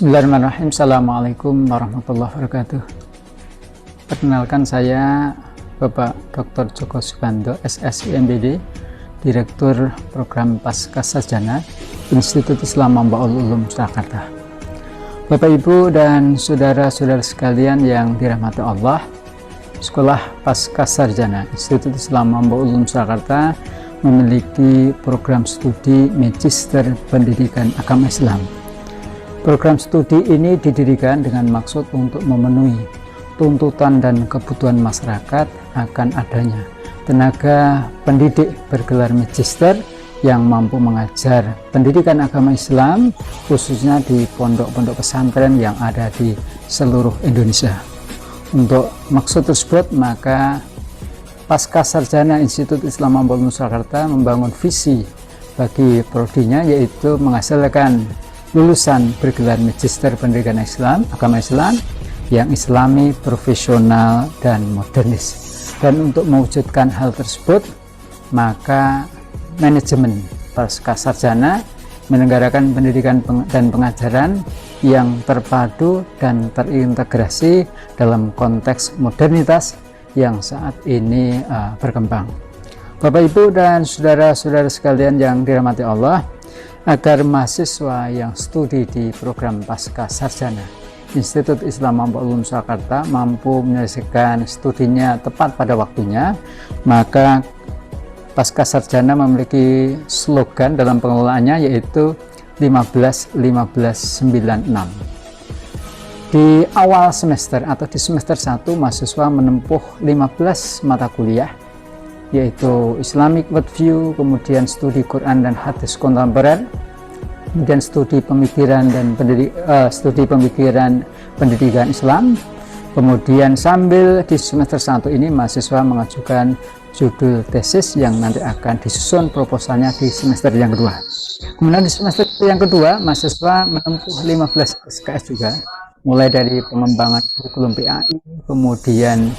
Bismillahirrahmanirrahim. Assalamualaikum warahmatullahi wabarakatuh. Perkenalkan, saya Bapak Dr. Joko Sugando, SSI MBD, Direktur Program Pascasarjana Institut Islam Mambaul Ulum Surakarta. Bapak, Ibu, dan saudara-saudara sekalian yang dirahmati Allah, Sekolah Pascasarjana Institut Islam Mambaul Ulum Surakarta memiliki program studi Magister Pendidikan Agama Islam. Program studi ini didirikan dengan maksud untuk memenuhi tuntutan dan kebutuhan masyarakat akan adanya tenaga pendidik bergelar magister yang mampu mengajar pendidikan agama Islam, khususnya di pondok-pondok pesantren yang ada di seluruh Indonesia. Untuk maksud tersebut, maka Pascasarjana Institut Islam Mambaul Ulum Surakarta membangun visi bagi prodinya, yaitu menghasilkan lulusan bergelar Magister Pendidikan Islam, Agama Islam yang islami, profesional, dan modernis. Dan untuk mewujudkan hal tersebut, maka manajemen Pascasarjana menyelenggarakan pendidikan dan pengajaran yang terpadu dan terintegrasi dalam konteks modernitas yang saat ini berkembang. Bapak, Ibu, dan saudara-saudara sekalian yang dirahmati Allah, agar mahasiswa yang studi di program Pascasarjana Institut Islam Mambaul Ulum Surakarta mampu menyelesaikan studinya tepat pada waktunya, maka Pascasarjana memiliki slogan dalam pengelolaannya, yaitu 15-15-96. Di awal semester atau di semester 1, mahasiswa menempuh 15 mata kuliah, yaitu Islamic Worldview, kemudian studi Quran dan hadis kontemporer, kemudian studi pemikiran dan pendidikan Islam. Kemudian sambil di semester 1 ini mahasiswa mengajukan judul tesis yang nanti akan disusun proposalnya di semester yang kedua. Kemudian di semester yang kedua mahasiswa menempuh 15 SKS juga, mulai dari pengembangan kurikulum PAI, kemudian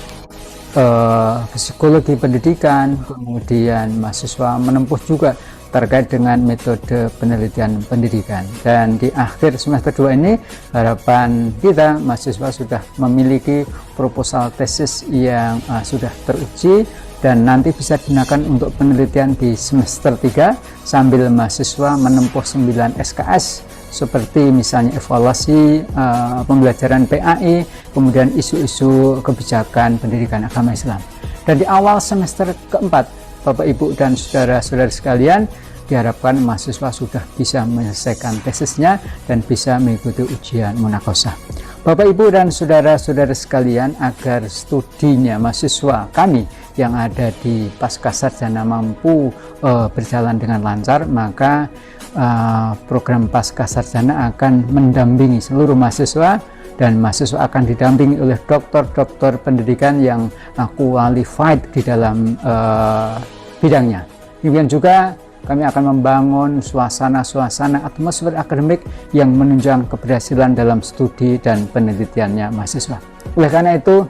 psikologi pendidikan, kemudian mahasiswa menempuh juga terkait dengan metode penelitian pendidikan. Dan di akhir semester 2 ini harapan kita mahasiswa sudah memiliki proposal tesis yang sudah teruji dan nanti bisa digunakan untuk penelitian di semester 3 sambil mahasiswa menempuh 9 SKS seperti misalnya evaluasi pembelajaran PAI, kemudian isu-isu kebijakan pendidikan agama Islam. Dan di awal semester keempat, Bapak, Ibu, dan saudara-saudara sekalian, diharapkan mahasiswa sudah bisa menyelesaikan tesisnya dan bisa mengikuti ujian munakosah. Bapak, Ibu, dan saudara-saudara sekalian, agar studinya mahasiswa kami yang ada di Pascasarjana mampu berjalan dengan lancar, maka program Pascasarjana akan mendampingi seluruh mahasiswa, dan mahasiswa akan didampingi oleh dokter-dokter pendidikan yang qualified di dalam bidangnya. Kemudian juga kami akan membangun suasana atmosfer akademik yang menunjang keberhasilan dalam studi dan penelitiannya mahasiswa. Oleh karena itu,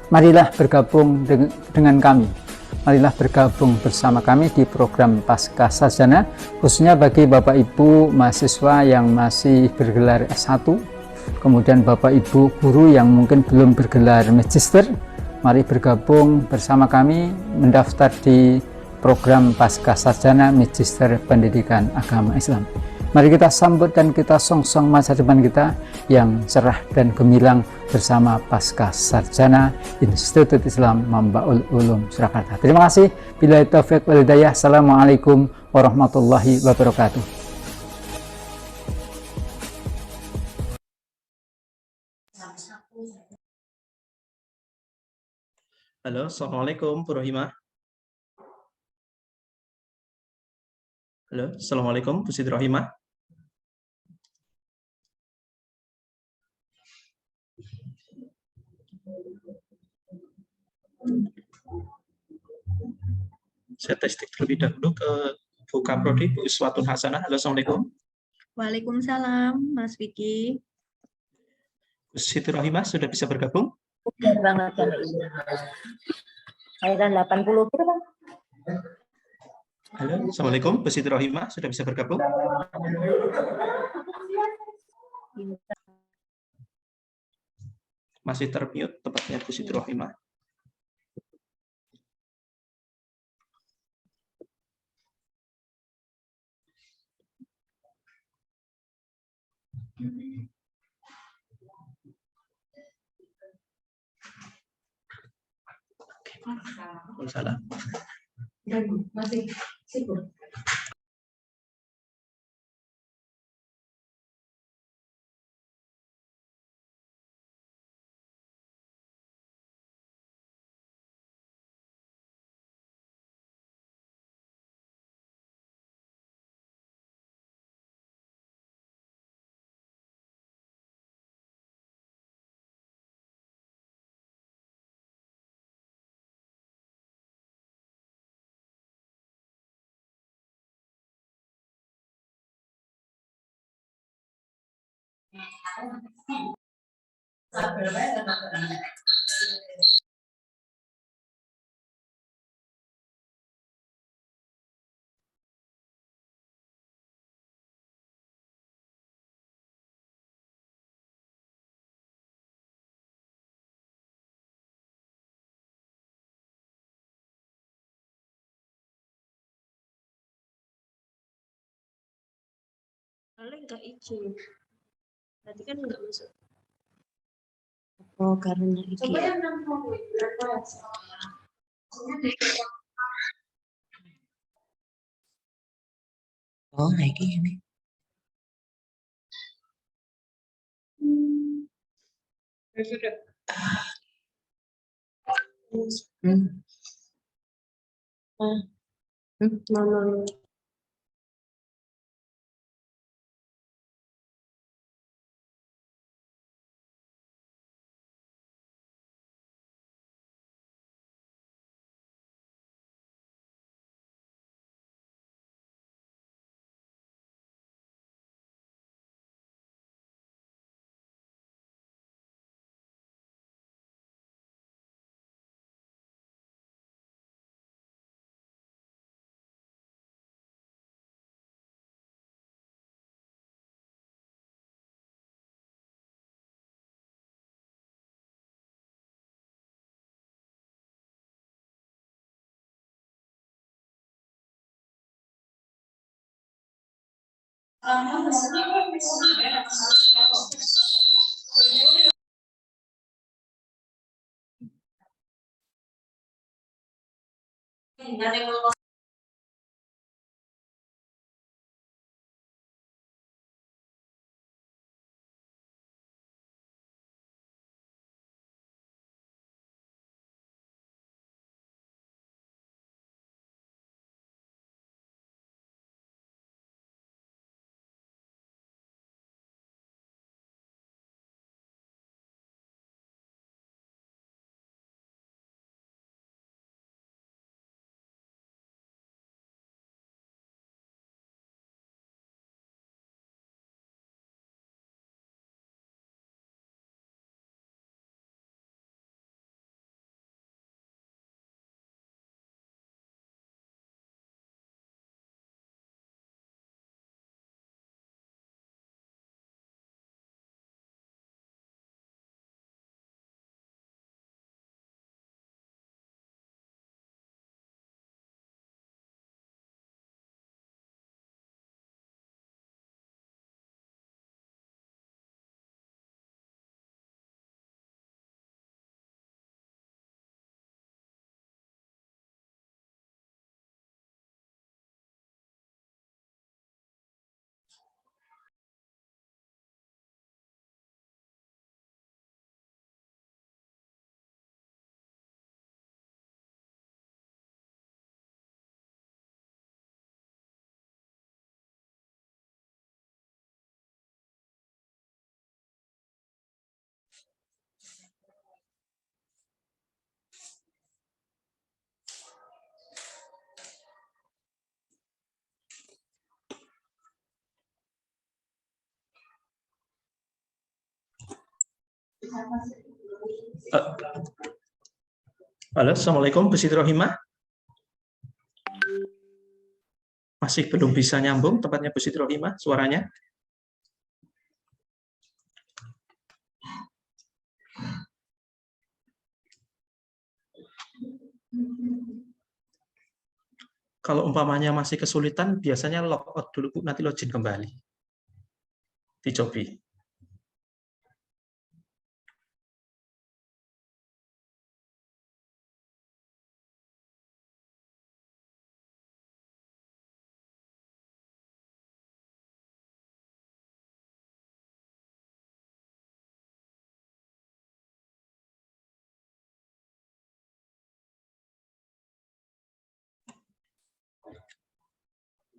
marilah bergabung dengan kami. Marilah bergabung bersama kami di program Pascasarjana, khususnya bagi Bapak Ibu mahasiswa yang masih bergelar S1, kemudian Bapak Ibu guru yang mungkin belum bergelar magister. Mari bergabung bersama kami mendaftar di program Pascasarjana Magister Pendidikan Agama Islam. Mari kita sambut dan kita songsong masa depan kita yang cerah dan gemilang bersama Pascasarjana Institut Islam Mambaul Ulum Surakarta. Terima kasih. Billahi taufiq wal hidayah. Assalamualaikum warahmatullahi wabarakatuh. Halo, Assalamualaikum, Bu Rohimah. Halo, Assalamualaikum, Bu Siti Rohimah. Saya testing terlebih dahulu ke Bu Kaprodi, Bu Iswatun Hasanah. Halo, Assalamualaikum. Waalaikumsalam, Mas Vicky. Bu Siti Rohimah sudah bisa bergabung? Benar banget kan. Ayat 80 itu kan? Halo, Assalamualaikum, Bu Siti Rohimah sudah bisa bergabung? Masih termute tempatnya Bu Siti Rohimah. Salah. Masih sibuk. Soalnya nggak izin. Berarti kan nggak masuk. Oh, karena iki. Oh, iki ini. Sudah. Mama. Halo, Assalamualaikum, Bu Siti Rohimah. Masih belum bisa nyambung tempatnya Bu Siti Rohimah, suaranya. Kalau umpamanya masih kesulitan, biasanya log out dulu Bu, nanti login kembali. Dicobi.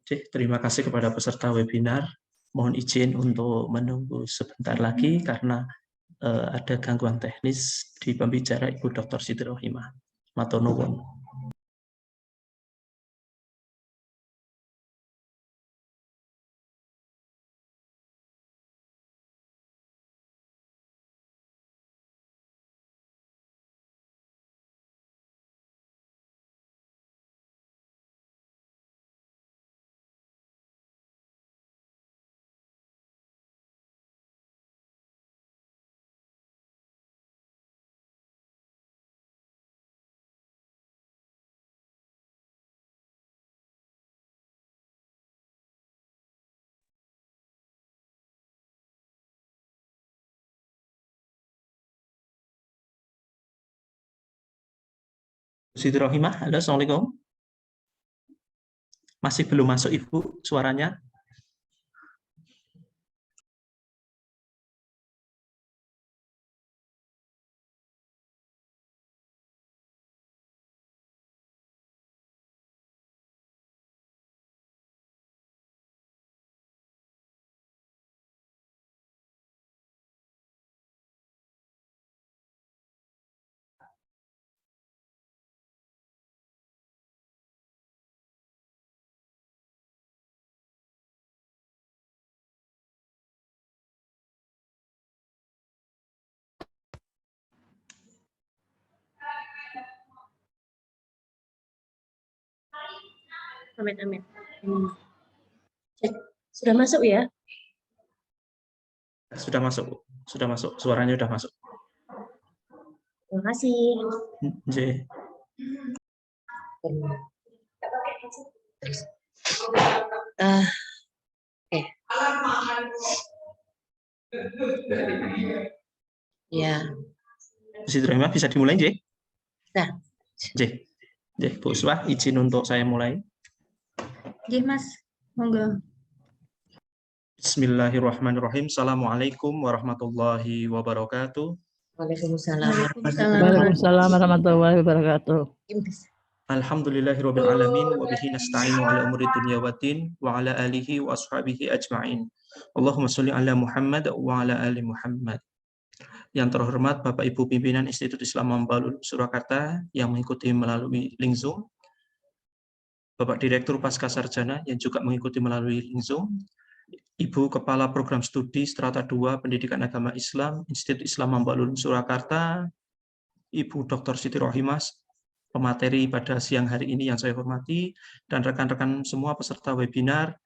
Oke, terima kasih kepada peserta webinar. Mohon izin untuk menunggu sebentar lagi karena ada gangguan teknis di pembicara Ibu Dr. Siti Rohimah. Matur nuwun. Siti Rohimah, halo, Assalamualaikum. Masih belum masuk Ibu suaranya? Amin, amin. Sudah masuk ya? Sudah masuk, Bu. Sudah masuk. Suaranya sudah masuk. Terima kasih. J. Ya, Siti Rohimah bisa dimulai, J? Nah. J. Bu Uswah, izin untuk saya mulai. Oke, Mas. Monggo. Bismillahirrahmanirrahim. Assalamualaikum warahmatullahi wabarakatuh. Waalaikumsalam. Waalaikumsalam warahmatullahi wabarakatuh. Alhamdulillahirabbil alamin wa bihi nasta'inu ala umuri dunya waddin wa ala alihi wa ashabihi ajma'in. Allahumma sholli ala Muhammad wa ala ali Muhammad. Yang terhormat Bapak Ibu pimpinan Institut Islam Mambalul Surakarta yang mengikuti melalui link Zoom, Bapak Direktur Pasca Sarjana yang juga mengikuti melalui link Zoom, Ibu Kepala Program Studi Strata 2 Pendidikan Agama Islam Institut Islam Mambalul Surakarta, Ibu Dr. Siti Rohimah, pemateri pada siang hari ini yang saya hormati, dan rekan-rekan semua peserta webinar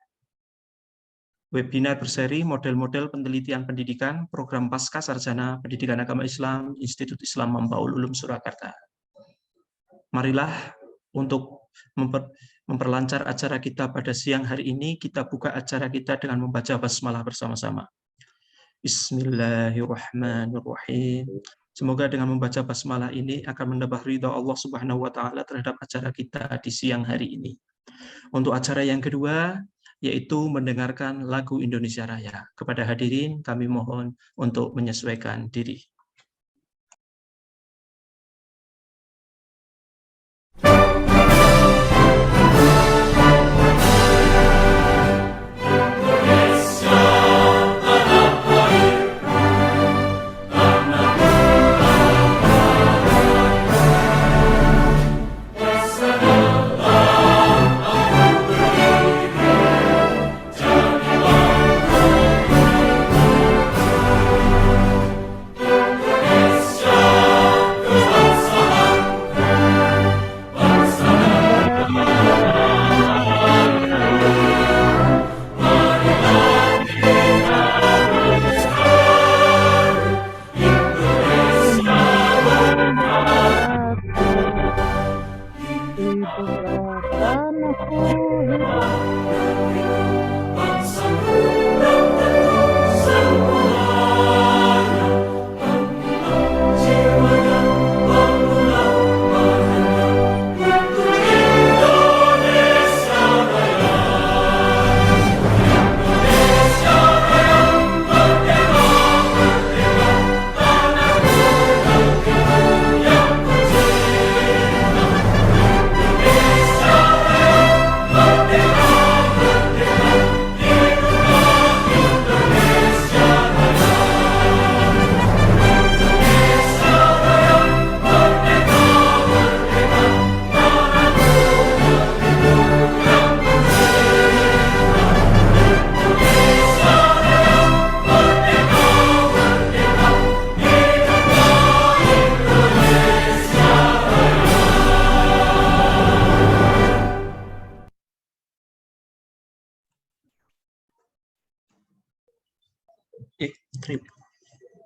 berseri model-model penelitian pendidikan program Pasca Sarjana Pendidikan Agama Islam Institut Islam Mambaul Ulum Surakarta. Marilah untuk memperlancar acara kita pada siang hari ini, kita buka acara kita dengan membaca basmalah bersama-sama. Bismillahirrahmanirrahim. Semoga dengan membaca basmalah ini akan menambah ridha Allah Subhanahu wa taala terhadap acara kita di siang hari ini. Untuk acara yang kedua yaitu mendengarkan lagu Indonesia Raya. Kepada hadirin kami mohon untuk menyesuaikan diri.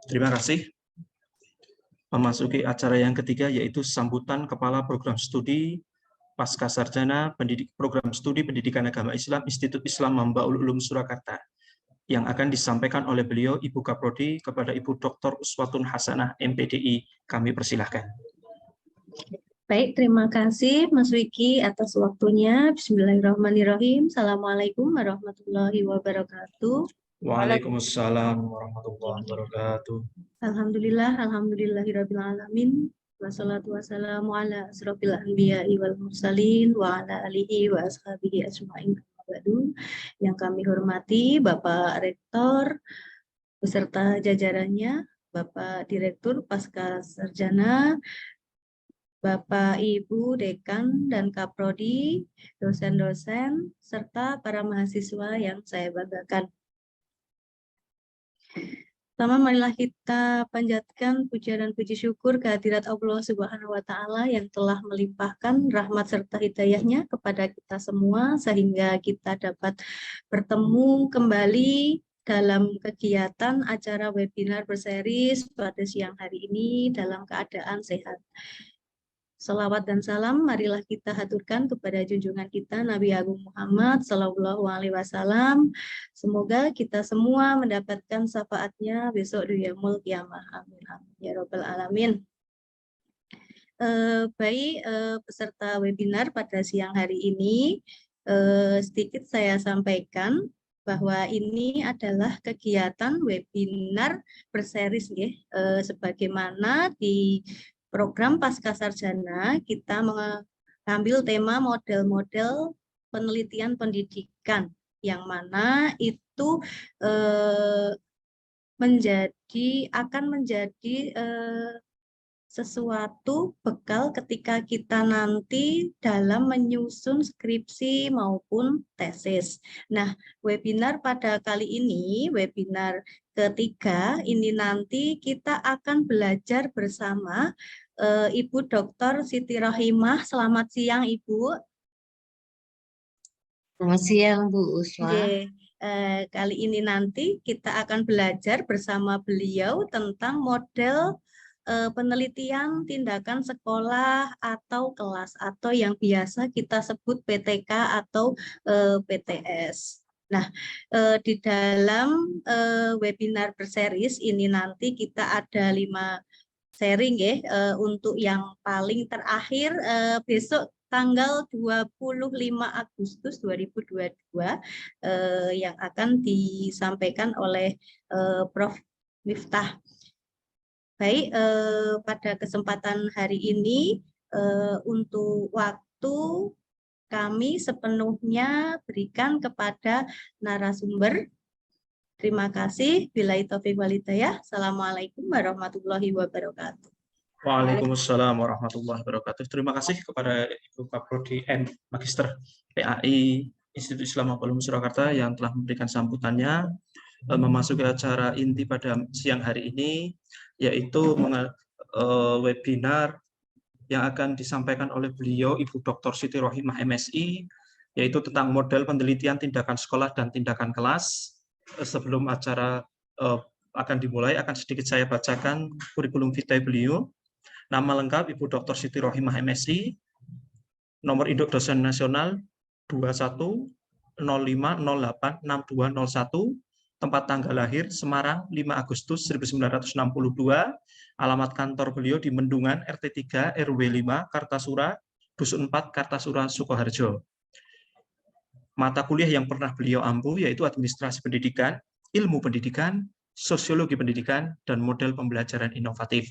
Terima kasih. Memasuki acara yang ketiga, yaitu sambutan Kepala Program Studi Pascasarjana Program Studi Pendidikan Agama Islam Institut Islam Mambaul Ulum Surakarta, yang akan disampaikan oleh beliau Ibu Kaprodi kepada Ibu Dr. Uswatun Hasanah MPDI. Kami persilahkan. Baik, terima kasih Mas Wiki atas waktunya. Bismillahirrahmanirrahim. Assalamualaikum warahmatullahi wabarakatuh. Waalaikumsalam warahmatullahi wabarakatuh. Alhamdulillahirabbil alamin. Wassalatu wassalamu ala asrofil anbiya'i wal mursalin wa ala alihi wa ashabihi ajma'in. Yang kami hormati Bapak Rektor beserta jajarannya, Bapak Direktur Pascasarjana, Bapak Ibu Dekan dan Kaprodi, dosen-dosen, serta para mahasiswa yang saya banggakan. Pertama, marilah kita panjatkan puja dan puji syukur kehadirat Allah Subhanahu wa Ta'ala yang telah melimpahkan rahmat serta hidayahnya kepada kita semua, sehingga kita dapat bertemu kembali dalam kegiatan acara webinar berseris pada siang hari ini dalam keadaan sehat. Salawat dan salam marilah kita haturkan kepada junjungan kita Nabi Agung Muhammad Sallallahu Alaihi Wasallam. Semoga kita semua mendapatkan syafaatnya besok di yaumul qiyamah. Amin amin ya robbal alamin. Baik, peserta webinar pada siang hari ini, sedikit saya sampaikan bahwa ini adalah kegiatan webinar berseris, sebagaimana di program Pascasarjana kita mengambil tema model-model penelitian pendidikan, yang mana itu akan menjadi sesuatu bekal ketika kita nanti dalam menyusun skripsi maupun tesis. Nah, webinar pada kali ini, webinar ketiga, ini nanti kita akan belajar bersama Ibu Dr. Siti Rohimah. Selamat siang, Ibu. Selamat siang, Bu Uswa. Kali ini nanti kita akan belajar bersama beliau tentang model penelitian tindakan sekolah atau kelas, atau yang biasa kita sebut PTK atau PTS. Nah, di dalam webinar berseris ini nanti kita ada 5 sharing untuk yang paling terakhir besok tanggal 25 Agustus 2022 yang akan disampaikan oleh Prof. Miftah. Baik, pada kesempatan hari ini untuk waktu kami sepenuhnya berikan kepada narasumber. Terima kasih. Billahi taufiq wal hidayah. Assalamualaikum warahmatullahi wabarakatuh. Waalaikumsalam warahmatullahi wabarakatuh. Terima kasih kepada Ibu Kaprodi M. Magister PAI Institut Islam Mambaul Ulum Surakarta yang telah memberikan sambutannya. Memasuki acara inti pada siang hari ini, yaitu webinar yang akan disampaikan oleh beliau Ibu Dr. Siti Rohimah MSI, yaitu tentang model penelitian tindakan sekolah dan tindakan kelas. Sebelum acara akan dimulai, akan sedikit saya bacakan kurikulum vitae beliau. Nama lengkap Ibu Dr. Siti Rohimah MSI, nomor induk dosen nasional 2105086201, tempat tanggal lahir Semarang 5 Agustus 1962, alamat kantor beliau di Mendungan RT 3 RW 5 Kartasura, Dusun 4 Kartasura, Sukoharjo. Mata kuliah yang pernah beliau ampu yaitu administrasi pendidikan, ilmu pendidikan, sosiologi pendidikan, dan model pembelajaran inovatif.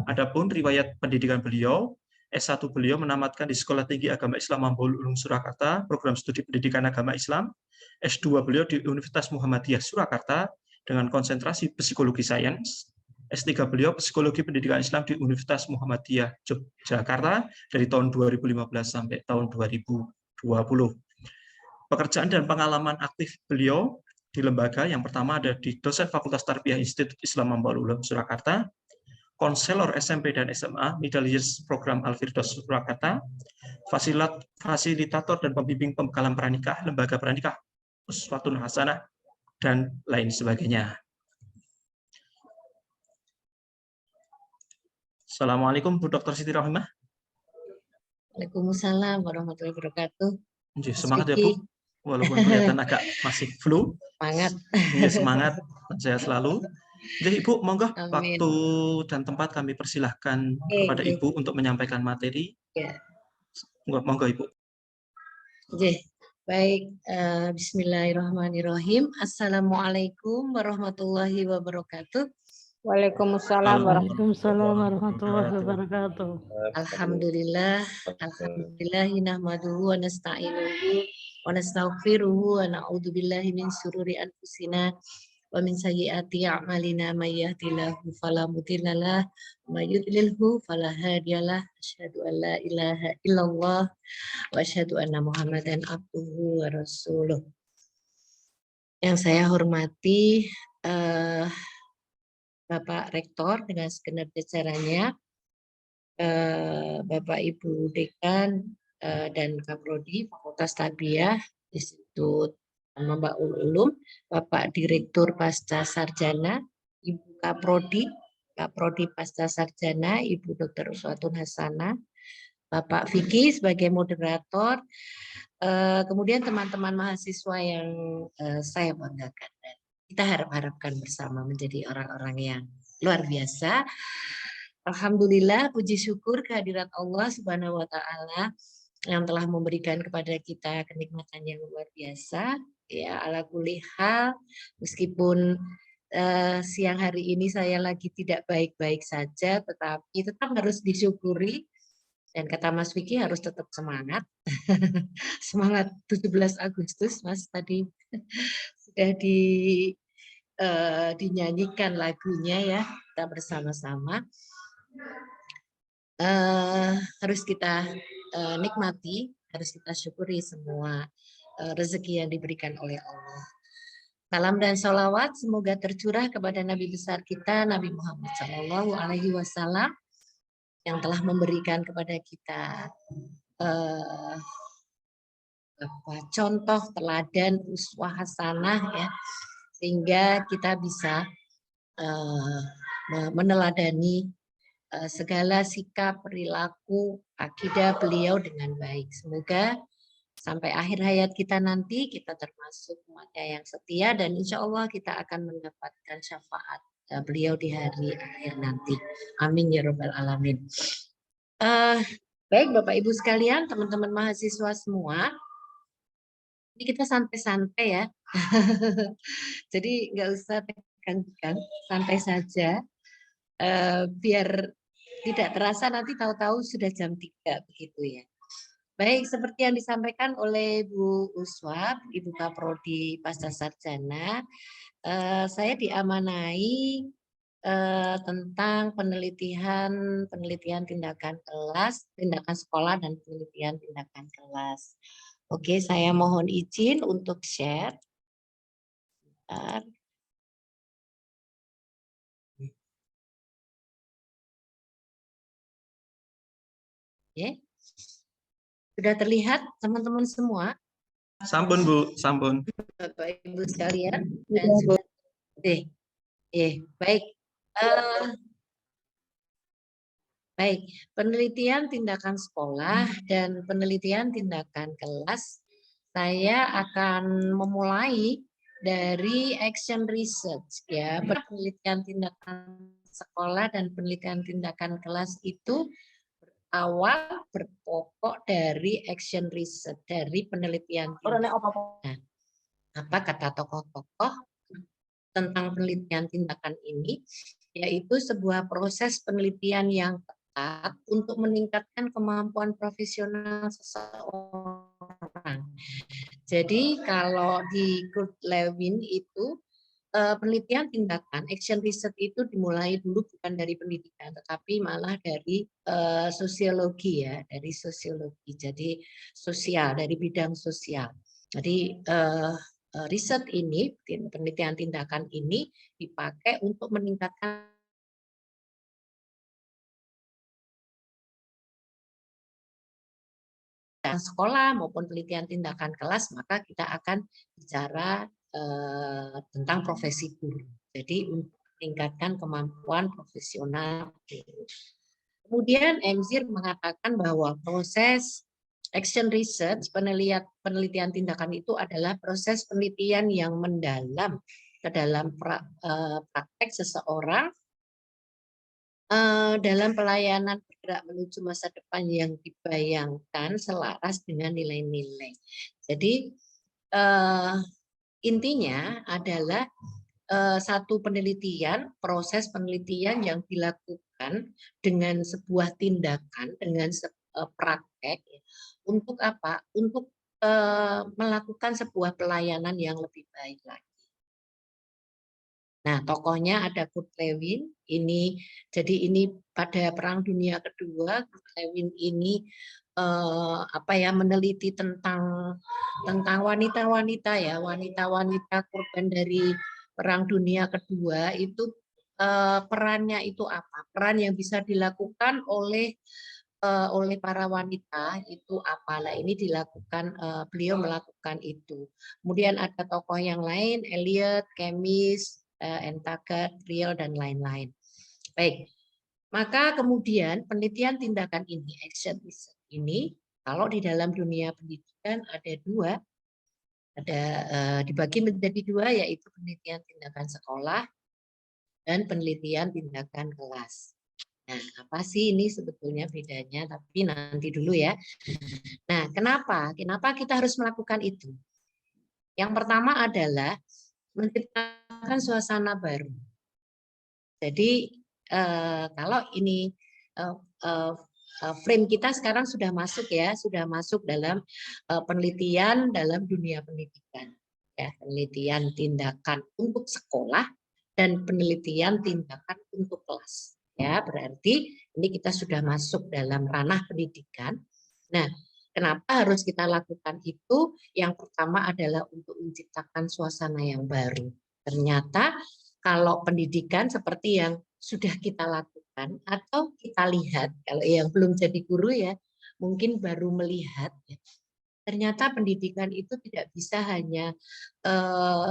Adapun riwayat pendidikan beliau, S1 beliau menamatkan di Sekolah Tinggi Agama Islam Mambaul Ulum Surakarta, program studi pendidikan agama Islam. S2 beliau di Universitas Muhammadiyah Surakarta dengan konsentrasi psikologi sains. S3 beliau psikologi pendidikan Islam di Universitas Muhammadiyah Yogyakarta dari tahun 2015 sampai tahun 2020. Pekerjaan dan pengalaman aktif beliau di lembaga yang pertama ada di dosen Fakultas Tarbiyah Institut Islam Mambaul Ulum Surakarta, konselor SMP dan SMA Midaliers Program Al-Firdaus Surakarta, fasilitator dan pembimbing pembekalan pranikah Lembaga Pranikah Uswatun Hasanah, dan lain sebagainya. Assalamualaikum Bu Dr. Siti Rahimah. Waalaikumsalam warahmatullahi wabarakatuh. Nggih, Mas semangat ya Vicky. Bu. Walaupun kelihatan agak masih flu. Semangat. Nggih, semangat. Saya selalu. Nggih, Ibu, monggo Amin. waktu dan tempat kami persilahkan kepada Oke. Ibu untuk menyampaikan materi. Ya. Monggo Ibu. Oke. Baik, bismillahirrahmanirrahim. Assalamualaikum warahmatullahi wabarakatuh. Waalaikumsalam Waalaikumsalam warahmatullahi wabarakatuh. Alhamdulillah, alhamdulillahi nahmaduhu wa nasta'inuhu wa nastaghfiruhu wa na'udzu billahi min syururi anfusina wa min sayyiati a'malina may yahdihillahu fala mudhillalah wa may yudlilhu fala hadiyalah. Asyhadu an la ilaha illallah wa asyhadu anna Muhammadan abduhu wa rasuluh. Yang saya hormati Bapak Rektor dengan segenap jajarannya, Bapak Ibu Dekan dan Kaprodi Fakultas Tarbiyah Institut Mambaul Ulum, Bapak Direktur Pasca Sarjana, Ibu Kaprodi Pasca Sarjana, Ibu Dr. Uswatun Hasanah, Bapak Vicky sebagai moderator, kemudian teman-teman mahasiswa yang saya banggakan. Kita harapkan bersama menjadi orang-orang yang luar biasa. Alhamdulillah, puji syukur kehadirat Allah Subhanahu wa Ta'ala yang telah memberikan kepada kita kenikmatan yang luar biasa. Ya, ala kulli hal, meskipun siang hari ini saya lagi tidak baik-baik saja, tetapi tetap harus disyukuri. Dan kata Mas Vicky harus tetap semangat. Semangat 17 Agustus, Mas, tadi sudah dinyanyikan lagunya ya, kita bersama-sama. Harus kita nikmati, harus kita syukuri semua rezeki yang diberikan oleh Allah. Salam dan sholawat semoga tercurah kepada Nabi besar kita, Nabi Muhammad SAW, yang telah memberikan kepada kita contoh, teladan, uswah hasanah ya, sehingga kita bisa meneladani segala sikap, perilaku, akidah beliau dengan baik. Semoga sampai akhir hayat kita nanti kita termasuk umatnya yang setia, dan insya Allah kita akan mendapatkan syafaat beliau di hari akhir nanti. Amin ya Rabbal Alamin. Baik Bapak Ibu sekalian, teman-teman mahasiswa semua, ini kita santai-santai ya. Jadi nggak usah tegang-tegang, santai saja. Biar tidak terasa nanti tahu-tahu sudah jam 3 begitu ya. Baik, seperti yang disampaikan oleh Bu Uswab, Ibu Kaprodi Pasca Sarjana, saya diamanai tentang penelitian tindakan kelas, tindakan sekolah, dan penelitian tindakan kelas. Oke, saya mohon izin untuk share. Bentar. Oke. Sudah terlihat teman-teman semua? Sampun Bu, sampun. Bapak Ibu sekalian, dan sudah baik. Baik, penelitian tindakan sekolah dan penelitian tindakan kelas, saya akan memulai dari action research ya. Penelitian tindakan sekolah dan penelitian tindakan kelas itu awal berpokok dari action research, dari penelitian. Nah, apa kata tokoh-tokoh tentang penelitian tindakan ini? Yaitu sebuah proses penelitian yang ketat untuk meningkatkan kemampuan profesional seseorang. Jadi kalau di Kurt Lewin itu penelitian tindakan, action research itu dimulai dulu bukan dari pendidikan, tetapi malah dari sosiologi ya, dari sosiologi. Jadi sosial, dari bidang sosial. Jadi riset ini, penelitian tindakan ini dipakai untuk meningkatkan sekolah maupun penelitian tindakan kelas, maka kita akan bicara tentang profesi guru. Jadi untuk meningkatkan kemampuan profesional guru. Kemudian Emzir mengatakan bahwa proses action research, penelitian tindakan itu adalah proses penelitian yang mendalam ke dalam praktek seseorang dalam pelayanan bergerak menuju masa depan yang dibayangkan selaras dengan nilai-nilai. Jadi intinya adalah satu penelitian, proses penelitian yang dilakukan dengan sebuah tindakan, dengan praktek, untuk apa? Untuk melakukan sebuah pelayanan yang lebih baik lagi. Nah, tokohnya ada Kurt Lewin. Jadi ini pada Perang Dunia Kedua, Kurt Lewin ini meneliti tentang wanita-wanita ya, wanita-wanita korban dari Perang Dunia Kedua itu perannya itu apa? Peran yang bisa dilakukan oleh para wanita itu apalah ini dilakukan, beliau melakukan itu. Kemudian ada tokoh yang lain, Eliot, Kemis, Entagat, Riel, dan lain-lain. Baik, maka kemudian penelitian tindakan ini, action research ini, kalau di dalam dunia pendidikan ada dua, dibagi menjadi dua, yaitu penelitian tindakan sekolah dan penelitian tindakan kelas. Nah, apa sih ini sebetulnya bedanya? Tapi nanti dulu ya. Nah, kenapa kita harus melakukan itu? Yang pertama adalah menciptakan suasana baru. Jadi kalau ini frame kita sekarang sudah masuk ya, sudah masuk dalam penelitian dalam dunia pendidikan, ya, penelitian tindakan untuk sekolah dan penelitian tindakan untuk kelas. Ya, berarti ini kita sudah masuk dalam ranah pendidikan. Nah, kenapa harus kita lakukan itu? Yang pertama adalah untuk menciptakan suasana yang baru. Ternyata kalau pendidikan seperti yang sudah kita lakukan atau kita lihat, kalau yang belum jadi guru ya, mungkin baru melihat, ya, ternyata pendidikan itu tidak bisa hanya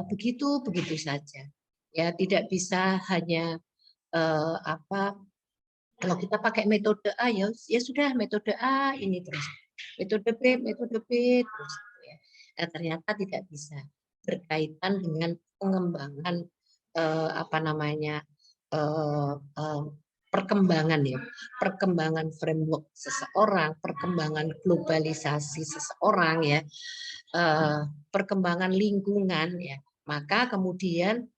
begitu saja. Ya, tidak bisa hanya kalau kita pakai metode A ya sudah metode A ini terus, metode B terus, ya. Ternyata tidak bisa, berkaitan dengan pengembangan perkembangan framework seseorang, perkembangan globalisasi seseorang ya, perkembangan lingkungan ya, maka kemudian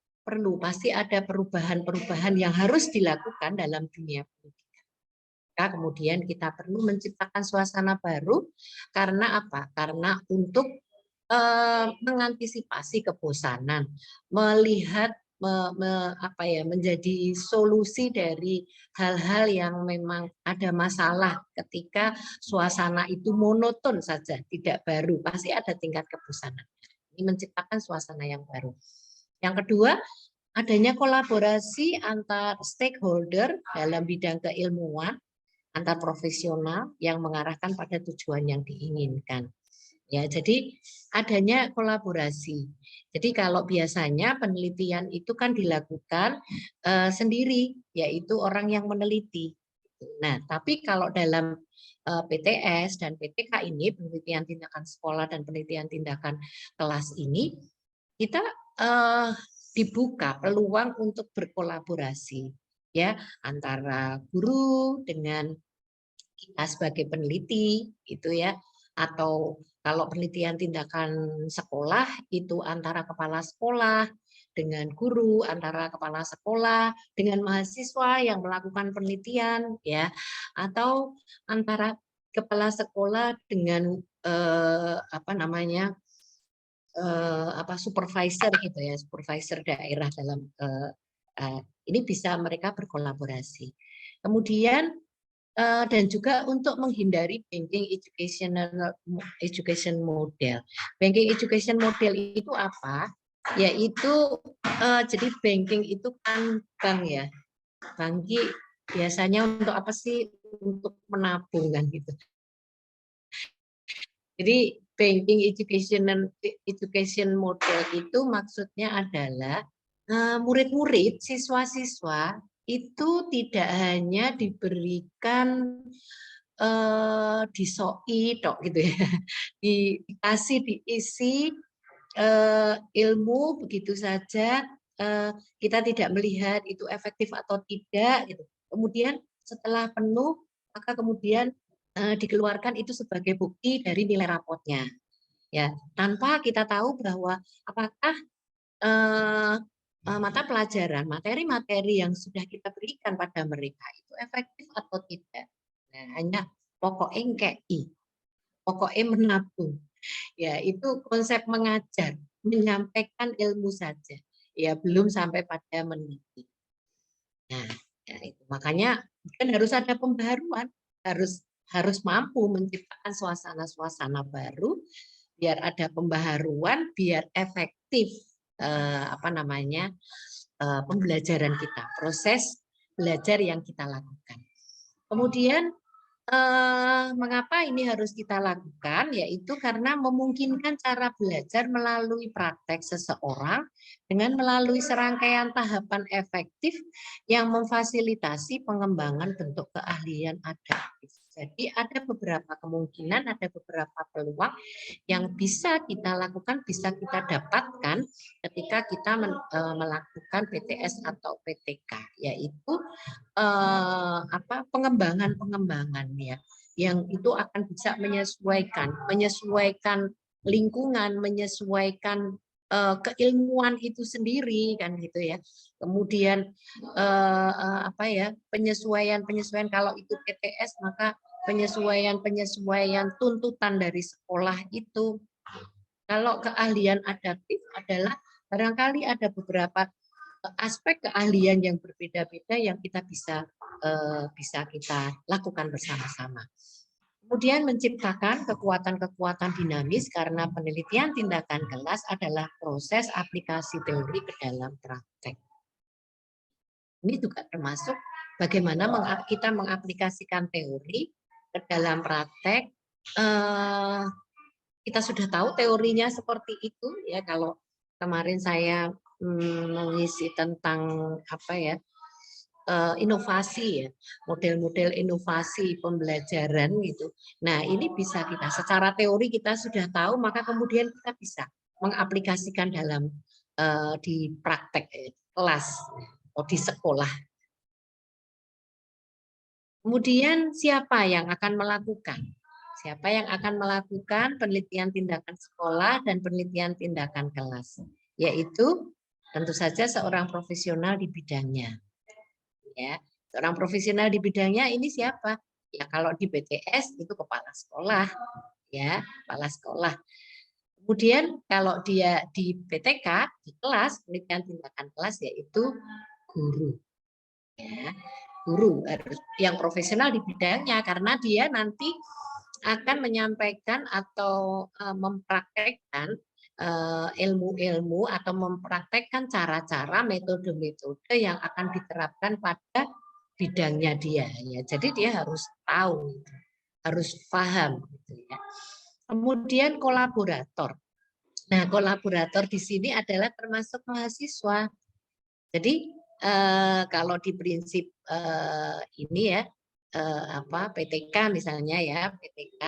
pasti ada perubahan-perubahan yang harus dilakukan dalam dunia pendidikan. Maka kemudian kita perlu menciptakan suasana baru karena apa? Karena untuk mengantisipasi kebosanan, melihat menjadi solusi dari hal-hal yang memang ada masalah ketika suasana itu monoton saja, tidak baru, pasti ada tingkat kebosanan. Ini menciptakan suasana yang baru. Yang kedua, adanya kolaborasi antar stakeholder dalam bidang keilmuan, antar profesional yang mengarahkan pada tujuan yang diinginkan. Ya, jadi adanya kolaborasi. Jadi kalau biasanya penelitian itu kan dilakukan sendiri, yaitu orang yang meneliti. Nah, tapi kalau dalam PTS dan PTK ini, penelitian tindakan sekolah dan penelitian tindakan kelas ini, kita dibuka peluang untuk berkolaborasi ya antara guru dengan kita sebagai peneliti itu ya, atau kalau penelitian tindakan sekolah itu antara kepala sekolah dengan guru, antara kepala sekolah dengan mahasiswa yang melakukan penelitian ya, atau antara kepala sekolah dengan supervisor gitu ya, supervisor daerah dalam ini bisa mereka berkolaborasi. Kemudian dan juga untuk menghindari banking education model. Banking education model itu apa? Yaitu jadi banking itu kan bank ya. Banki biasanya untuk apa sih? Untuk menabung kan gitu. Jadi banking education model itu maksudnya adalah murid-murid, siswa-siswa itu tidak hanya diberikan disoi tok gitu ya, dikasih diisi ilmu begitu saja, kita tidak melihat itu efektif atau tidak gitu. Kemudian setelah penuh maka kemudian dikeluarkan itu sebagai bukti dari nilai rapotnya, ya, tanpa kita tahu bahwa apakah mata pelajaran, materi-materi yang sudah kita berikan pada mereka itu efektif atau tidak. Nah, hanya pokoknya engkei, pokoknya menabung. Ya, itu konsep mengajar, menyampaikan ilmu saja. Ya, belum sampai pada mendidik. Nah, ya itu. Makanya kan harus ada pembaruan, harus mampu menciptakan suasana-suasana baru, biar ada pembaharuan, biar efektif pembelajaran kita, proses belajar yang kita lakukan. Kemudian mengapa ini harus kita lakukan? Yaitu karena memungkinkan cara belajar melalui praktek seseorang dengan melalui serangkaian tahapan efektif yang memfasilitasi pengembangan bentuk keahlian adaptif. Jadi ada beberapa kemungkinan, ada beberapa peluang yang bisa kita lakukan, bisa kita dapatkan ketika kita melakukan PTS atau PTK, yaitu pengembangan ya, yang itu akan bisa menyesuaikan lingkungan, menyesuaikan keilmuan itu sendiri kan gitu ya. Kemudian penyesuaian kalau itu PTS maka penyesuaian tuntutan dari sekolah itu. Kalau keahlian adaptif adalah barangkali ada beberapa aspek keahlian yang berbeda-beda yang kita bisa kita lakukan bersama-sama. Kemudian menciptakan kekuatan-kekuatan dinamis karena penelitian tindakan kelas adalah proses aplikasi teori ke dalam praktek. Ini juga termasuk bagaimana kita mengaplikasikan teori ke dalam praktek. Kita sudah tahu teorinya seperti itu ya. Kalau kemarin saya mengisi tentang inovasi ya, model-model inovasi pembelajaran gitu. Nah, ini bisa kita secara teori kita sudah tahu, maka kemudian kita bisa mengaplikasikan dalam di praktek kelas atau di sekolah. Kemudian siapa yang akan melakukan? Siapa yang akan melakukan penelitian tindakan sekolah dan penelitian tindakan kelas? Yaitu tentu saja seorang profesional di bidangnya. Ya, seorang profesional di bidangnya ini siapa? Ya, kalau di PTS itu kepala sekolah, ya, kepala sekolah. Kemudian kalau dia di PTK, di kelas, penelitian tindakan kelas, yaitu guru. Ya, guru harus yang profesional di bidangnya, karena dia nanti akan menyampaikan atau mempraktekkan ilmu-ilmu atau mempraktekkan cara-cara, metode-metode yang akan diterapkan pada bidangnya dia. Ya, jadi dia harus tahu, harus paham. Gitu ya. Kemudian kolaborator. Nah, kolaborator di sini adalah termasuk mahasiswa. Jadi kalau di prinsip ini ya, PTK misalnya ya, PTK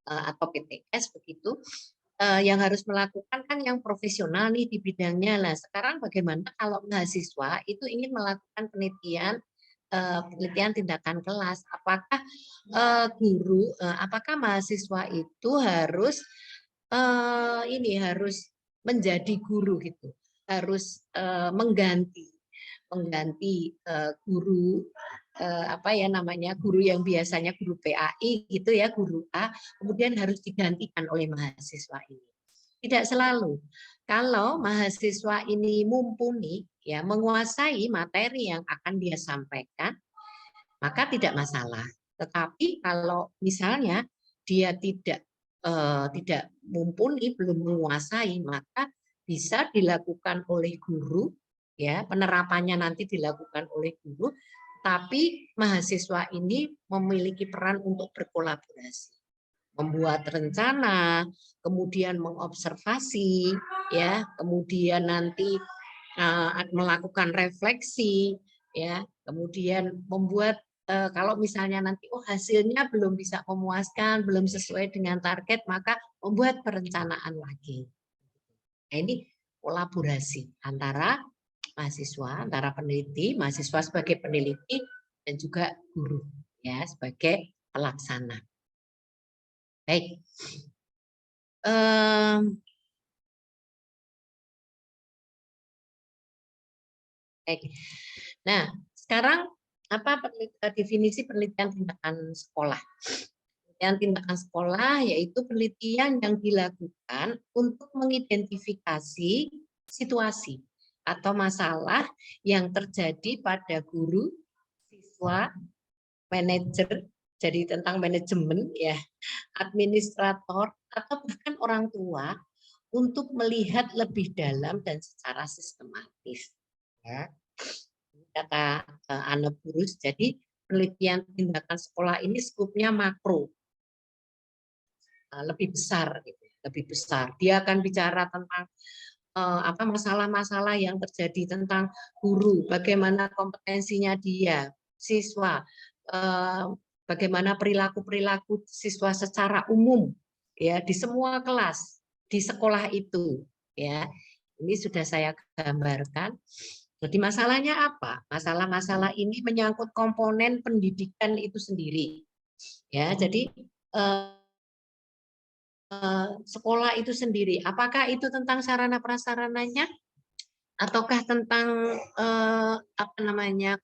atau PTS begitu, yang harus melakukan kan yang profesional nih di bidangnya. Nah, sekarang bagaimana kalau mahasiswa itu ingin melakukan penelitian tindakan kelas? Apakah apakah mahasiswa itu harus harus menjadi guru gitu, harus mengganti guru guru yang biasanya guru PAI gitu ya, guru A, kemudian harus digantikan oleh mahasiswa ini. Tidak selalu. Kalau mahasiswa ini mumpuni ya, menguasai materi yang akan dia sampaikan, maka tidak masalah. Tetapi kalau misalnya dia tidak mumpuni, belum menguasai, maka bisa dilakukan oleh guru ya, penerapannya nanti dilakukan oleh guru, tapi mahasiswa ini memiliki peran untuk berkolaborasi, membuat rencana, kemudian mengobservasi ya, kemudian nanti melakukan refleksi ya. Kemudian membuat kalau misalnya nanti hasilnya belum bisa memuaskan, belum sesuai dengan target, maka membuat perencanaan lagi. Nah, ini kolaborasi antara mahasiswa, antara peneliti, mahasiswa sebagai peneliti, dan juga guru ya sebagai pelaksana. Baik. Baik. Nah, sekarang apa definisi penelitian tindakan sekolah? Penelitian tindakan sekolah yaitu penelitian yang dilakukan untuk mengidentifikasi situasi atau masalah yang terjadi pada guru, siswa, manajer, jadi tentang manajemen ya, administrator atau bahkan orang tua untuk melihat lebih dalam dan secara sistematis. Ya. Kata Anne Burus, jadi penelitian tindakan sekolah ini skupnya makro, lebih besar, gitu, lebih besar. Dia akan bicara tentang masalah-masalah yang terjadi tentang guru, bagaimana kompetensinya dia, siswa, bagaimana perilaku-perilaku siswa secara umum, ya di semua kelas di sekolah itu, ya. Ini sudah saya gambarkan. Jadi masalahnya apa? Masalah-masalah ini menyangkut komponen pendidikan itu sendiri. Ya, jadi sekolah itu sendiri. Apakah itu tentang sarana prasarananya, ataukah tentang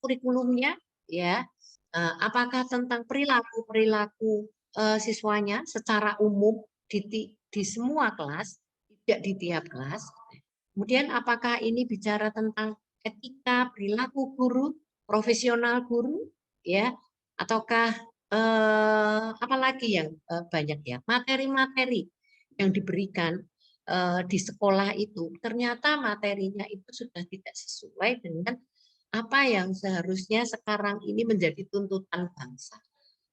kurikulumnya, ya? Apakah tentang perilaku siswanya secara umum di semua kelas, tidak di tiap kelas. Kemudian apakah ini bicara tentang etika, perilaku guru, profesional guru, ya, ataukah apalagi yang banyak ya, materi-materi yang diberikan di sekolah itu ternyata materinya itu sudah tidak sesuai dengan apa yang seharusnya sekarang ini menjadi tuntutan bangsa,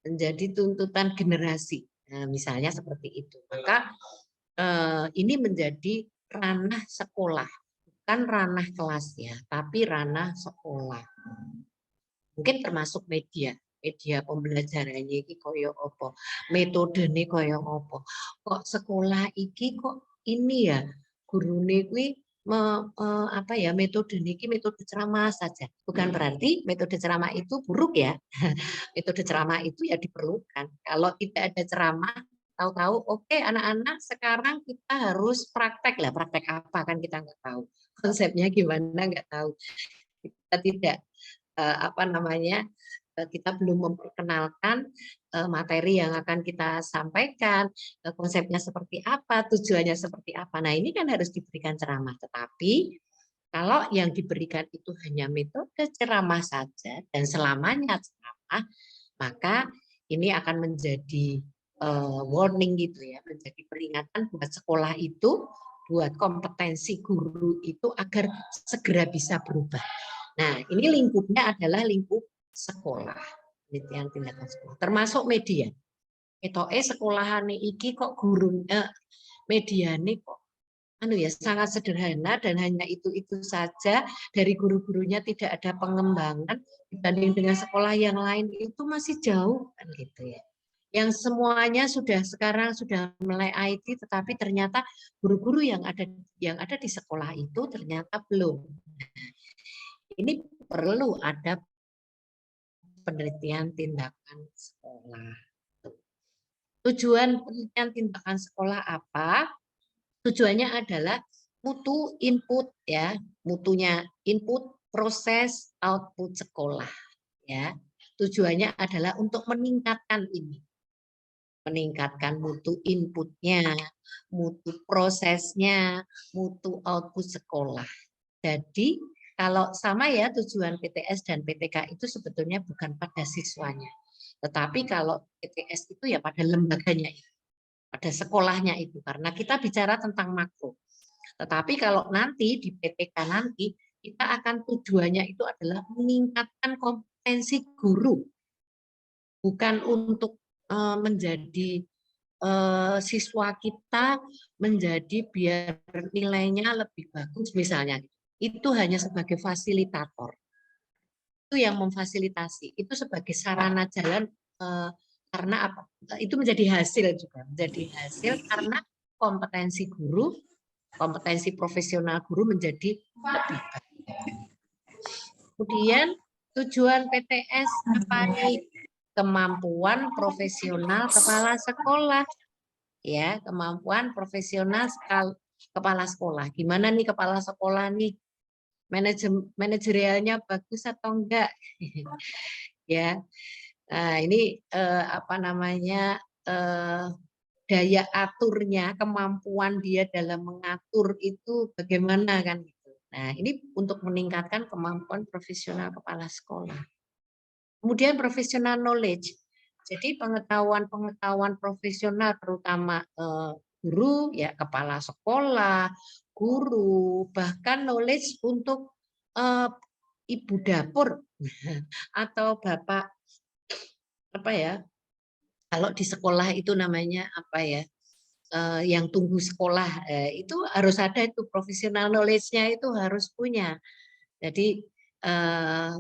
menjadi tuntutan generasi. Nah, misalnya seperti itu. Maka ini menjadi ranah sekolah, bukan ranah kelasnya, tapi ranah sekolah. Mungkin termasuk media pembelajarannya iki koyo apa, metodene koyo apa. Kok sekolah iki kok ini ya, gurune kuwi metode niki metode ceramah saja. Bukan berarti metode ceramah itu buruk ya. Metode ceramah itu ya diperlukan. Kalau tidak ada ceramah, tahu-tahu oke, anak-anak sekarang kita harus praktek lah. Praktek apa kan kita nggak tahu. Konsepnya gimana nggak tahu. Kita tidak kita belum memperkenalkan materi yang akan kita sampaikan, konsepnya seperti apa, tujuannya seperti apa. Nah, ini kan harus diberikan ceramah. Tetapi kalau yang diberikan itu hanya metode ceramah saja dan selamanya ceramah, maka ini akan menjadi warning gitu ya, menjadi peringatan buat sekolah itu, buat kompetensi guru itu agar segera bisa berubah. Nah, ini lingkupnya adalah lingkup sekolah, penelitian tindakan sekolah, termasuk media. Etoke sekolahane iki kok gurunya, mediane kok sangat sederhana dan hanya itu saja, dari guru-gurunya tidak ada pengembangan dibanding dengan sekolah yang lain itu masih jauh kan gitu ya. Yang semuanya sekarang sudah mulai IT, tetapi ternyata guru-guru yang ada di sekolah itu ternyata belum. Ini perlu ada penelitian tindakan sekolah. Tujuan penelitian tindakan sekolah apa? Tujuannya adalah mutu input ya, mutunya input, proses, output sekolah ya. Tujuannya adalah untuk meningkatkan ini. Meningkatkan mutu inputnya, mutu prosesnya, mutu output sekolah. Jadi kalau sama ya, tujuan PTS dan PTK itu sebetulnya bukan pada siswanya. Tetapi kalau PTS itu ya pada lembaganya itu, pada sekolahnya itu. Karena kita bicara tentang makro. Tetapi kalau nanti di PTK nanti, kita akan tujuannya itu adalah meningkatkan kompetensi guru. Bukan untuk menjadi siswa kita menjadi biar nilainya lebih bagus misalnya. Itu hanya sebagai fasilitator. itu yang memfasilitasi, itu sebagai sarana jalan karena apa? Itu menjadi hasil juga, menjadi hasil karena kompetensi guru, kompetensi profesional guru menjadi lebih baik. Kemudian tujuan PTS apa nih? Kemampuan profesional kepala sekolah, ya, kemampuan profesional kepala sekolah. Gimana nih kepala sekolah nih? Manajerialnya bagus atau enggak? Ya, nah, ini apa namanya, daya aturnya, kemampuan dia dalam mengatur itu bagaimana kan? Gitu. Nah, ini untuk meningkatkan kemampuan profesional kepala sekolah. Kemudian professional knowledge. Jadi pengetahuan profesional terutama guru, ya, kepala sekolah, guru, bahkan knowledge untuk ibu dapur atau bapak, apa ya, kalau di sekolah itu namanya apa ya, yang tunggu sekolah, itu harus ada itu professional knowledge-nya itu harus punya. Jadi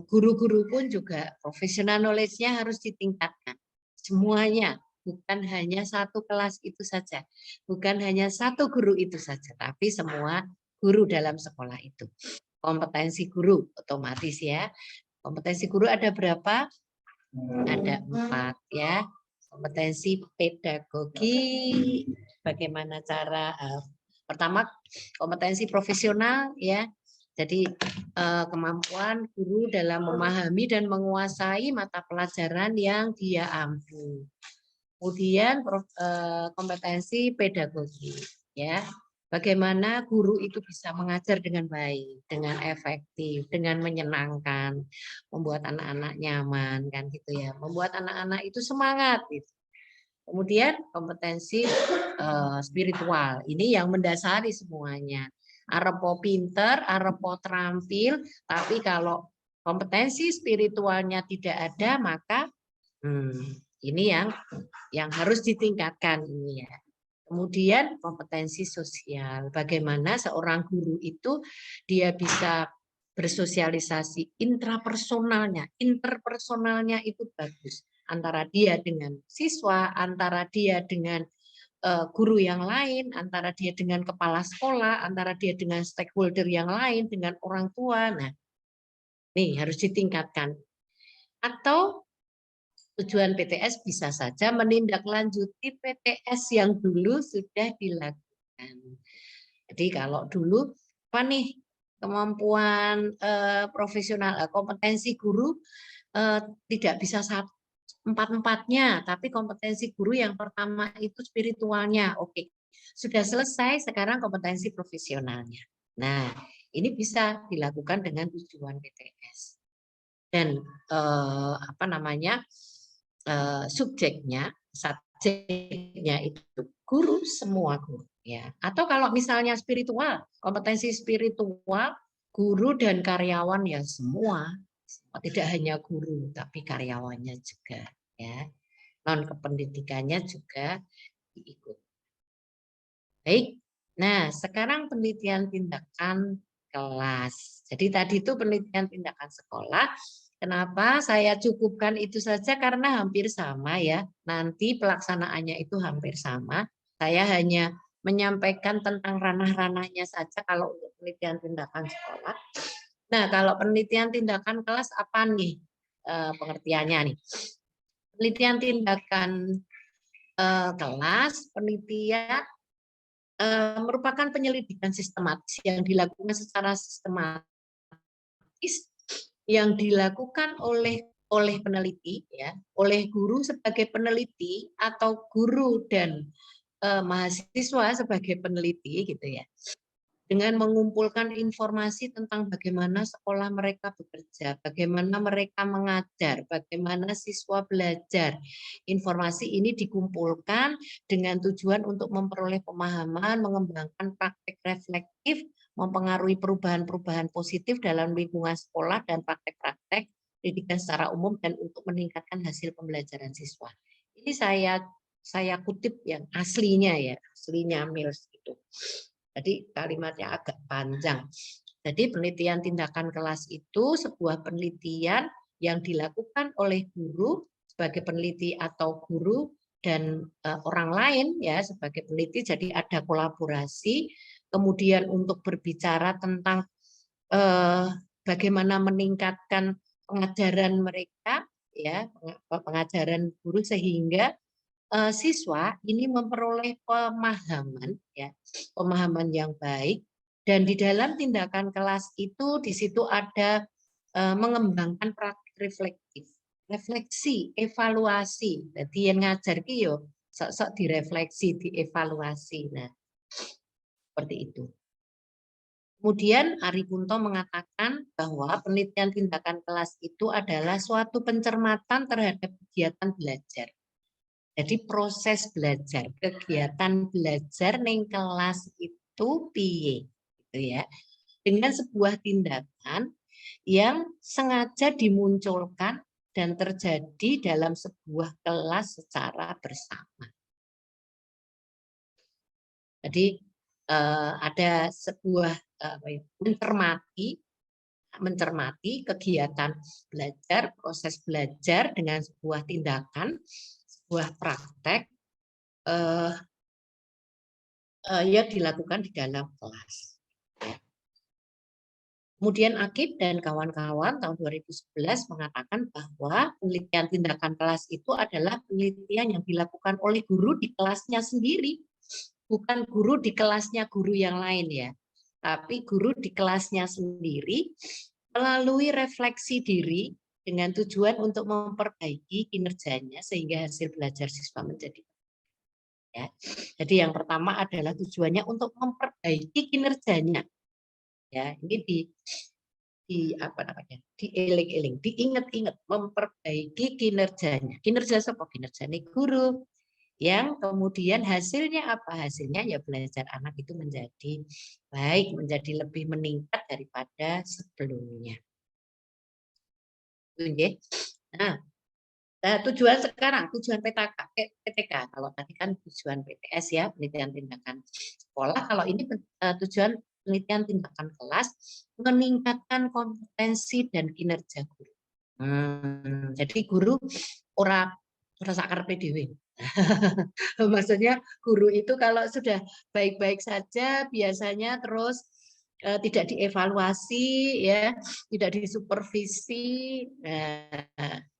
guru-guru pun juga professional knowledge-nya harus ditingkatkan. Semuanya, bukan hanya satu kelas itu saja, bukan hanya satu guru itu saja, tapi semua guru dalam sekolah itu. Kompetensi guru otomatis ya. Kompetensi guru ada berapa? Ada 4 ya. Kompetensi pedagogi, bagaimana cara pertama kompetensi profesional ya. Jadi kemampuan guru dalam memahami dan menguasai mata pelajaran yang dia ampu. Kemudian kompetensi pedagogi, ya. Bagaimana guru itu bisa mengajar dengan baik, dengan efektif, dengan menyenangkan, membuat anak-anak nyaman, kan gitu ya. Membuat anak-anak itu semangat. Gitu. Kemudian kompetensi spiritual, ini yang mendasari semuanya. Arepo pinter, arepo terampil, tapi kalau kompetensi spiritualnya tidak ada, maka ini yang harus ditingkatkan ini ya. Kemudian kompetensi sosial, bagaimana seorang guru itu dia bisa bersosialisasi interpersonalnya itu bagus antara dia dengan siswa, antara dia dengan guru yang lain, antara dia dengan kepala sekolah, antara dia dengan stakeholder yang lain, dengan orang tua. Nah, nih harus ditingkatkan. Atau tujuan PTS bisa saja menindaklanjuti PTS yang dulu sudah dilakukan. Jadi kalau dulu apa nih kemampuan profesional, kompetensi guru tidak bisa empat-empatnya, tapi kompetensi guru yang pertama itu spiritualnya. Oke, sudah selesai, sekarang kompetensi profesionalnya. Nah, ini bisa dilakukan dengan tujuan PTS. Dan apa namanya, subjeknya itu guru, semua guru. Ya. Atau kalau misalnya spiritual, kompetensi spiritual, guru dan karyawan ya semua. Tidak hanya guru, tapi karyawannya juga. Ya, non kependidikannya juga diikut. Baik, nah sekarang penelitian tindakan kelas. Jadi tadi itu penelitian tindakan sekolah. Kenapa saya cukupkan itu saja? Karena hampir sama ya. Nanti pelaksanaannya itu hampir sama. Saya hanya menyampaikan tentang ranah-ranahnya saja kalau untuk penelitian tindakan sekolah. Nah, kalau penelitian tindakan kelas apa nih pengertiannya nih? Penelitian tindakan kelas, penelitian merupakan penyelidikan sistematis yang dilakukan secara sistematis, yang dilakukan oleh peneliti, ya, oleh guru sebagai peneliti atau guru dan mahasiswa sebagai peneliti, gitu ya. Dengan mengumpulkan informasi tentang bagaimana sekolah mereka bekerja, bagaimana mereka mengajar, bagaimana siswa belajar. Informasi ini dikumpulkan dengan tujuan untuk memperoleh pemahaman, mengembangkan praktek reflektif, mempengaruhi perubahan-perubahan positif dalam lingkungan sekolah dan praktek-praktek pendidikan secara umum dan untuk meningkatkan hasil pembelajaran siswa. Ini saya kutip yang aslinya ya, aslinya Mills itu. Jadi kalimatnya agak panjang. Jadi penelitian tindakan kelas itu sebuah penelitian yang dilakukan oleh guru sebagai peneliti atau guru dan orang lain ya sebagai peneliti, jadi ada kolaborasi. Kemudian untuk berbicara tentang bagaimana meningkatkan pengajaran mereka ya, pengajaran guru sehingga siswa ini memperoleh pemahaman ya, pemahaman yang baik. Dan di dalam tindakan kelas itu di situ ada mengembangkan praktik reflektif, refleksi, evaluasi. Jadi yang ngajar ki yo sok-sok direfleksi, dievaluasi. Nah, seperti itu. Kemudian Ari Kunto mengatakan bahwa penelitian tindakan kelas itu adalah suatu pencermatan terhadap kegiatan belajar. Jadi proses belajar, kegiatan belajar ning kelas itu piye gitu ya. Dengan sebuah tindakan yang sengaja dimunculkan dan terjadi dalam sebuah kelas secara bersama. Jadi ada sebuah mencermati kegiatan belajar, proses belajar dengan sebuah tindakan, sebuah praktek yang dilakukan di dalam kelas. Kemudian Akib dan kawan-kawan tahun 2011 mengatakan bahwa penelitian tindakan kelas itu adalah penelitian yang dilakukan oleh guru di kelasnya sendiri, bukan guru di kelasnya guru yang lain ya, tapi guru di kelasnya sendiri melalui refleksi diri dengan tujuan untuk memperbaiki kinerjanya sehingga hasil belajar siswa menjadi ya. Jadi yang pertama adalah tujuannya untuk memperbaiki kinerjanya. Ya, ini dieling-eling, diingat-ingat, memperbaiki kinerjanya. Kinerja siapa? Kinerjanya guru. Yang kemudian hasilnya apa? Hasilnya ya belajar anak itu menjadi baik, menjadi lebih meningkat daripada sebelumnya. Nah, tujuan sekarang, tujuan PTK. Kalau tadi kan tujuan PTS ya, penelitian tindakan sekolah. Kalau ini tujuan penelitian tindakan kelas, meningkatkan kompetensi dan kinerja guru. Jadi guru ora sakar PDW. Maksudnya guru itu kalau sudah baik-baik saja biasanya terus tidak dievaluasi ya, tidak disupervisi. Nah,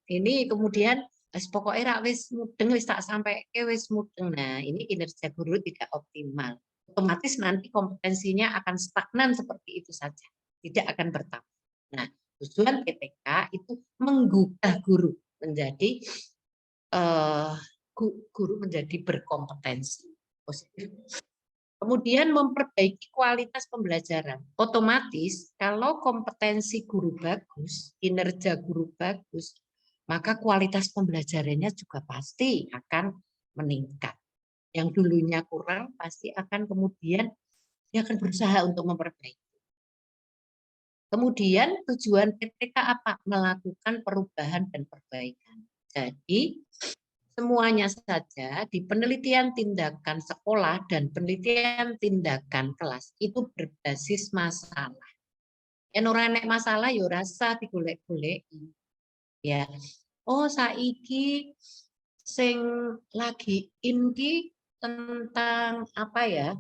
ini kemudian pokoknya wis mudeng wis tak sampai wis mudeng. Nah, ini kinerja guru tidak optimal. Otomatis nanti kompetensinya akan stagnan seperti itu saja, tidak akan bertambah. Nah, tujuan PTK itu menggugah guru menjadi berkompetensi positif. Kemudian memperbaiki kualitas pembelajaran. Otomatis kalau kompetensi guru bagus, kinerja guru bagus, maka kualitas pembelajarannya juga pasti akan meningkat. Yang dulunya kurang pasti akan kemudian dia akan berusaha untuk memperbaiki. Kemudian tujuan PTK apa? Melakukan perubahan dan perbaikan. Jadi semuanya saja di penelitian tindakan sekolah dan penelitian tindakan kelas itu berbasis masalah. Yen ora nek masalah ya rasa digolek-goleki. Ya. Oh saiki sing lagi inki tentang apa ya?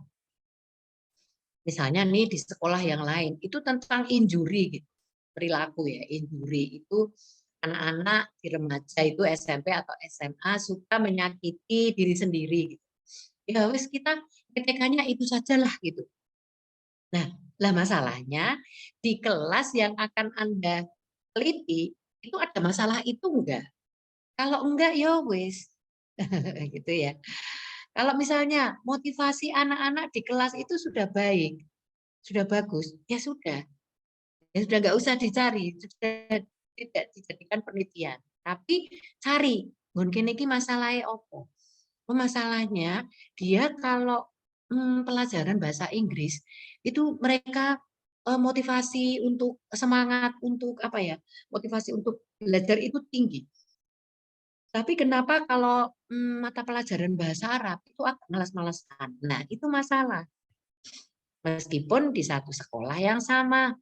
Misalnya nih di sekolah yang lain itu tentang injury gitu. Perilaku ya, injury itu anak-anak di remaja itu SMP atau SMA suka menyakiti diri sendiri gitu. Ya wis kita PTK-nya itu sajalah gitu. Nah, lah masalahnya di kelas yang akan Anda teliti itu ada masalah itu enggak? Kalau enggak ya wis. Gitu ya. Kalau misalnya motivasi anak-anak di kelas itu sudah baik, sudah bagus, ya sudah. Ya sudah nggak usah dicari, sudah tidak dijadikan penelitian. Tapi cari, mungkin ini masalahnya apa? Masalahnya dia kalau pelajaran bahasa Inggris itu mereka motivasi untuk semangat untuk apa ya? Motivasi untuk belajar itu tinggi. Tapi kenapa kalau mata pelajaran bahasa Arab itu agak malas-malasan? Nah, itu masalah. Meskipun di satu sekolah yang sama.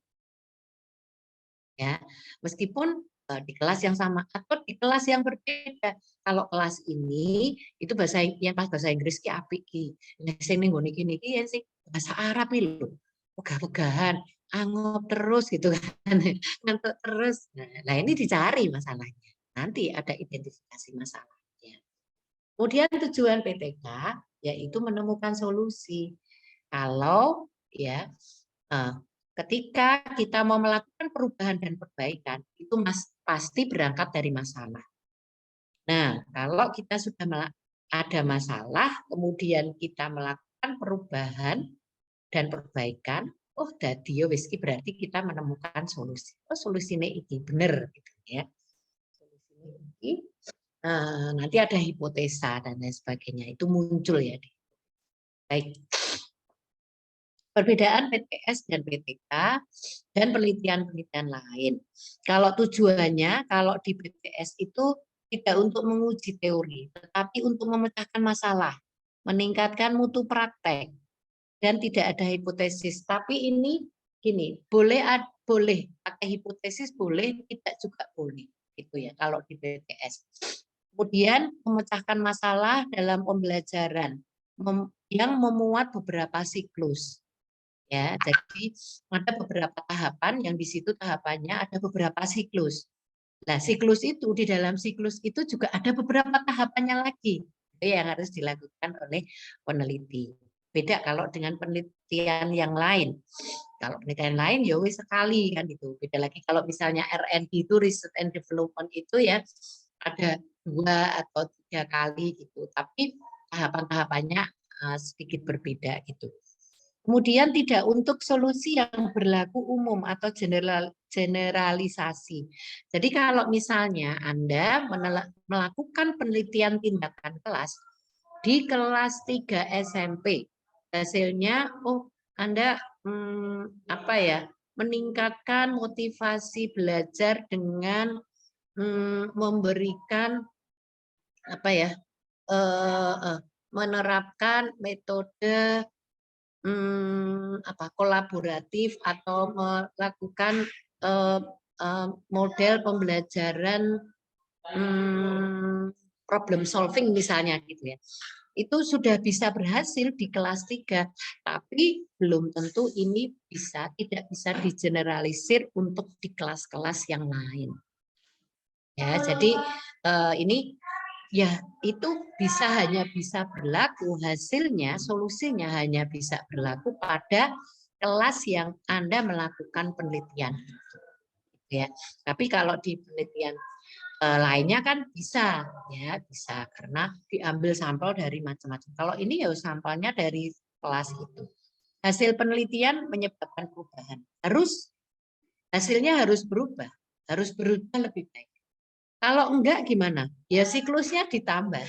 Ya, meskipun di kelas yang sama atau di kelas yang berbeda. Kalau kelas ini itu bahasa yang pas bahasa Inggris ki apik ki. Nek sing ning nggone kene iki ya sing bahasa Arab iki lho. Pegah-pegahan, angop terus gitu kan. Ngantuk terus. Nah, ini dicari masalahnya. Nanti ada identifikasi masalahnya. Kemudian tujuan PTK yaitu menemukan solusi. Kalau ya ketika kita mau melakukan perubahan dan perbaikan, itu pasti berangkat dari masalah. Nah, kalau kita sudah ada masalah, kemudian kita melakukan perubahan dan perbaikan, oh dadi wis berarti kita menemukan solusi. Oh solusinya ini benar gitu ya. Solusinya ini nanti ada hipotesa dan lain sebagainya. Itu muncul ya. Baik. Perbedaan PTS dan PTK dan penelitian-penelitian lain. Kalau tujuannya, kalau di PTS itu tidak untuk menguji teori, tetapi untuk memecahkan masalah, meningkatkan mutu praktek, dan tidak ada hipotesis. Tapi ini gini, boleh pakai hipotesis, boleh, tidak juga boleh. Gitu ya, kalau di PTS. Kemudian memecahkan masalah dalam pembelajaran yang memuat beberapa siklus. Ya, jadi ada beberapa tahapan yang di situ tahapannya ada beberapa siklus. Nah, siklus itu di dalam siklus itu juga ada beberapa tahapannya lagi yang harus dilakukan oleh peneliti. Beda kalau dengan penelitian yang lain. Kalau penelitian lain ya wis sekali kan itu. Beda lagi kalau misalnya R&D itu research and development itu ya ada 2 atau 3 kali gitu. Tapi tahapan-tahapannya sedikit berbeda gitu. Kemudian tidak untuk solusi yang berlaku umum atau generalisasi. Jadi kalau misalnya Anda melakukan penelitian tindakan kelas di kelas 3 SMP, hasilnya Anda meningkatkan motivasi belajar dengan memberikan menerapkan metode kolaboratif atau melakukan model pembelajaran problem solving misalnya gitu ya. Itu sudah bisa berhasil di kelas 3, tapi belum tentu ini tidak bisa digeneralisir untuk di kelas-kelas yang lain. Ya, jadi ini ya itu hanya bisa berlaku, hasilnya, solusinya hanya bisa berlaku pada kelas yang Anda melakukan penelitian. Ya, tapi kalau di penelitian lainnya kan bisa, ya bisa karena diambil sampel dari macam-macam. Kalau ini ya sampelnya dari kelas itu. Hasil penelitian menyebabkan perubahan. Hasilnya harus berubah lebih baik. Kalau enggak gimana? Ya siklusnya ditambah.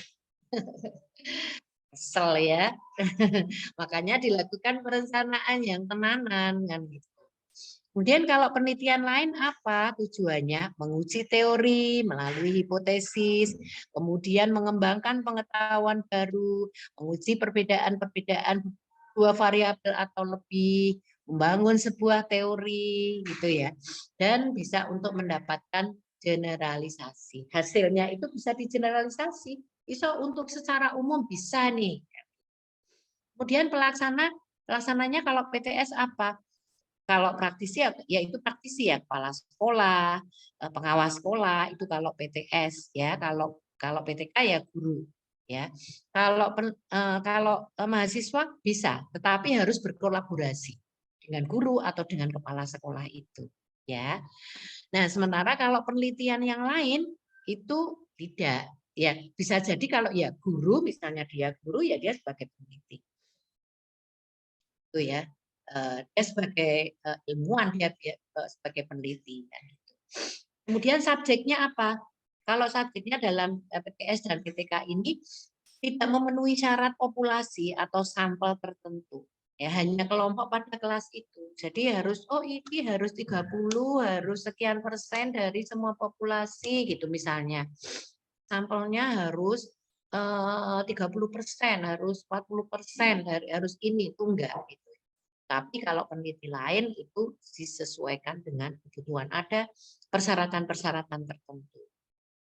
Kesel ya. Makanya dilakukan perencanaan yang tenanan kan gitu. Kemudian kalau penelitian lain apa tujuannya? Menguji teori melalui hipotesis, kemudian mengembangkan pengetahuan baru, menguji perbedaan-perbedaan 2 variabel atau lebih, membangun sebuah teori gitu ya. Dan bisa untuk mendapatkan generalisasi. Hasilnya itu bisa digeneralisasi. Bisa untuk secara umum bisa nih. Kemudian pelaksananya kalau PTS apa? Kalau praktisi ya itu praktisi ya, kepala sekolah, pengawas sekolah itu kalau PTS ya. Kalau PTK ya guru ya. Kalau mahasiswa bisa, tetapi harus berkolaborasi dengan guru atau dengan kepala sekolah itu ya. Nah, sementara kalau penelitian yang lain itu tidak. Ya, bisa jadi kalau ya guru, misalnya dia guru, ya dia sebagai peneliti. Itu ya. Dia sebagai ilmuwan, dia sebagai peneliti. Kemudian subjeknya apa? Kalau subjeknya dalam PTS dan PTK ini tidak memenuhi syarat populasi atau sampel tertentu. Ya, hanya kelompok pada kelas itu. Jadi harus ini harus 30, harus sekian persen dari semua populasi gitu misalnya. Sampelnya harus 30%, harus 40%, harus ini itu enggak gitu. Tapi kalau peneliti lain itu disesuaikan dengan kebutuhan. Ada persyaratan-persyaratan tertentu.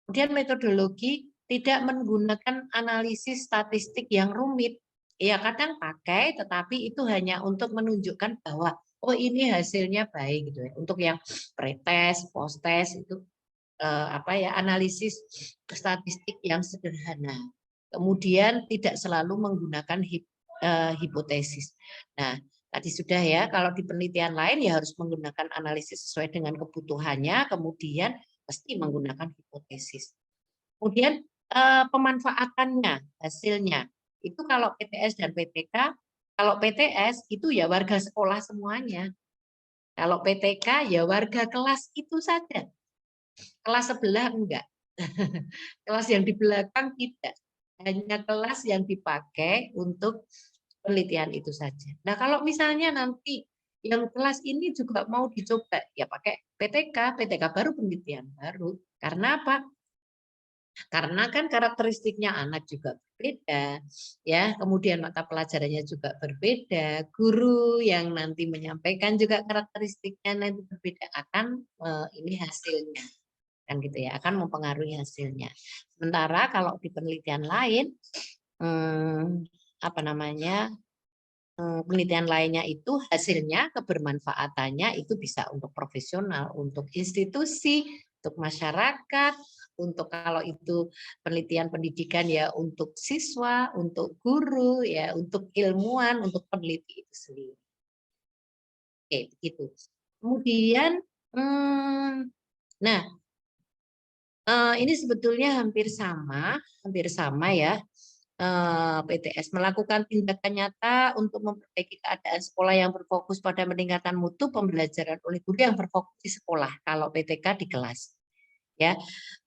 Kemudian metodologi tidak menggunakan analisis statistik yang rumit. Ya kadang pakai, tetapi itu hanya untuk menunjukkan bahwa oh ini hasilnya baik gitu ya. Untuk yang pretest, post-test itu analisis statistik yang sederhana. Kemudian tidak selalu menggunakan hipotesis. Nah, tadi sudah ya, kalau di penelitian lain ya harus menggunakan analisis sesuai dengan kebutuhannya, kemudian pasti menggunakan hipotesis. Kemudian pemanfaatannya, hasilnya. Itu kalau PTS dan PTK, kalau PTS itu ya warga sekolah semuanya. Kalau PTK ya warga kelas itu saja. Kelas sebelah enggak. Kelas yang di belakang tidak. Hanya kelas yang dipakai untuk penelitian itu saja. Nah, kalau misalnya nanti yang kelas ini juga mau dicoba, ya pakai PTK baru penelitian baru. Karena apa? Karena kan karakteristiknya anak juga berbeda, ya. Kemudian mata pelajarannya juga berbeda. Guru yang nanti menyampaikan juga karakteristiknya nanti berbeda, akan ini hasilnya, kan gitu ya, akan mempengaruhi hasilnya. Sementara kalau di penelitian lain, penelitian lainnya itu hasilnya, kebermanfaatannya itu bisa untuk profesional, untuk institusi, untuk masyarakat, untuk kalau itu penelitian pendidikan ya untuk siswa, untuk guru, ya untuk ilmuwan, untuk peneliti itu sendiri. Oke, begitu. Kemudian, nah ini sebetulnya hampir sama ya. PTS melakukan tindakan nyata untuk memperbaiki keadaan sekolah yang berfokus pada meningkatkan mutu pembelajaran oleh guru yang berfokus di sekolah. Kalau PTK di kelas, ya.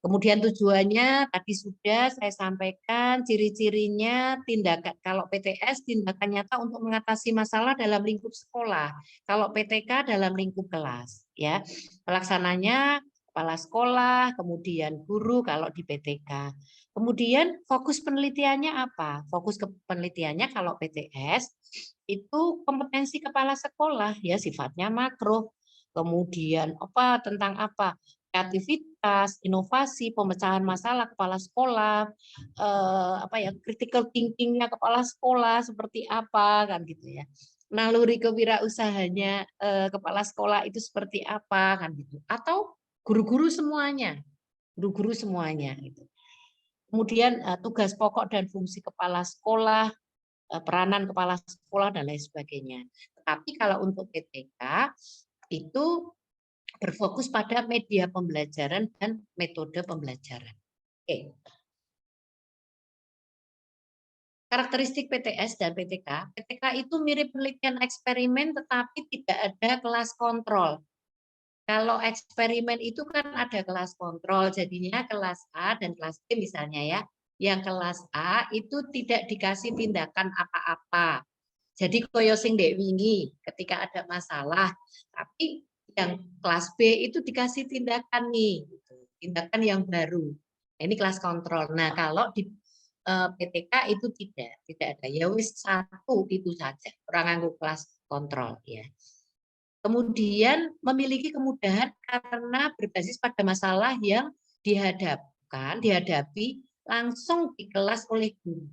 Kemudian tujuannya tadi sudah saya sampaikan, ciri-cirinya tindakan. Kalau PTS tindakan nyata untuk mengatasi masalah dalam lingkup sekolah. Kalau PTK dalam lingkup kelas, ya. Pelaksananya kepala sekolah, kemudian guru kalau di PTK. Kemudian fokus penelitiannya apa? Fokus ke penelitiannya kalau PTS itu kompetensi kepala sekolah, ya sifatnya makro. Kemudian tentang apa? Kreativitas, inovasi, pemecahan masalah kepala sekolah, critical thinking-nya kepala sekolah seperti apa, kan gitu ya. Naluri kewirausahanya kepala sekolah itu seperti apa, kan gitu. Atau guru-guru semuanya gitu. Kemudian tugas pokok dan fungsi kepala sekolah, peranan kepala sekolah dan lain sebagainya. Tetapi kalau untuk PTK itu berfokus pada media pembelajaran dan metode pembelajaran. Oke. Karakteristik PTS dan PTK. PTK itu mirip penelitian eksperimen tetapi tidak ada kelas kontrol. Kalau eksperimen itu kan ada kelas kontrol, jadinya kelas A dan kelas B misalnya ya. Yang kelas A itu tidak dikasih tindakan apa-apa. Jadi koyo sing dek wingi ketika ada masalah, tapi yang kelas B itu dikasih tindakan nih, tindakan yang baru. Ini kelas kontrol. Nah, kalau di PTK itu tidak ada. Ya wis satu itu saja. Orang nganggo kelas kontrol ya. Kemudian memiliki kemudahan karena berbasis pada masalah yang dihadapi langsung di kelas oleh guru.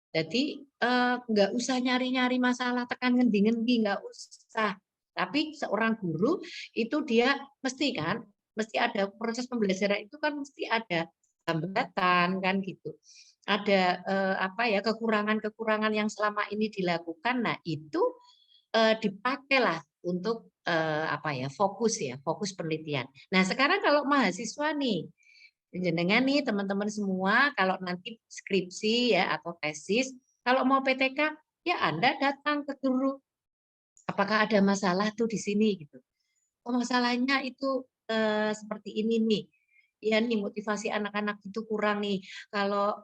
Jadi nggak usah nyari-nyari masalah, tekan ngendi-ngendi, nggak usah. Tapi seorang guru itu dia mesti ada proses pembelajaran itu kan mesti ada hambatan kan gitu. Ada kekurangan-kekurangan yang selama ini dilakukan. Nah, itu dipakailah untuk fokus penelitian. Nah, sekarang kalau mahasiswa nih, jenengan nih teman-teman semua, kalau nanti skripsi ya atau tesis, kalau mau PTK ya Anda datang ke guru. Apakah ada masalah tuh di sini gitu. Oh, masalahnya itu seperti ini nih. Ya nih motivasi anak-anak itu kurang nih. Kalau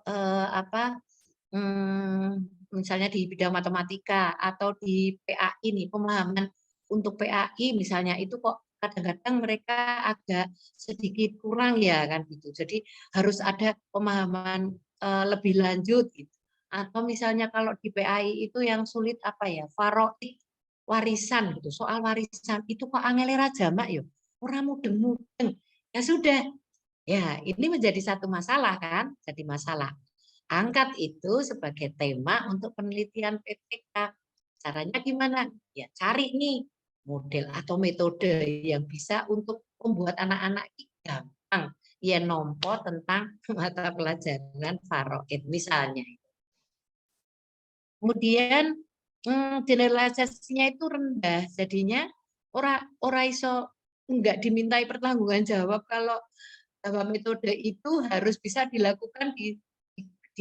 misalnya di bidang matematika atau di PAI nih, pemahaman untuk PAI misalnya itu kok kadang-kadang mereka agak sedikit kurang ya kan gitu. Jadi harus ada pemahaman lebih lanjut gitu. Atau misalnya kalau di PAI itu yang sulit apa ya, faraid warisan gitu, soal warisan itu kok angele ra jamak yo, ora mudeng-mudeng. Ya sudah, ya ini menjadi satu masalah kan, jadi masalah. Angkat itu sebagai tema untuk penelitian PTK. Caranya gimana? Ya cari nih model atau metode yang bisa untuk membuat anak-anak gampang ya nompo tentang mata pelajaran faraid misalnya. Kemudian generalisasinya itu rendah, jadinya ora iso enggak dimintai pertanggungan jawab kalau bahwa metode itu harus bisa dilakukan di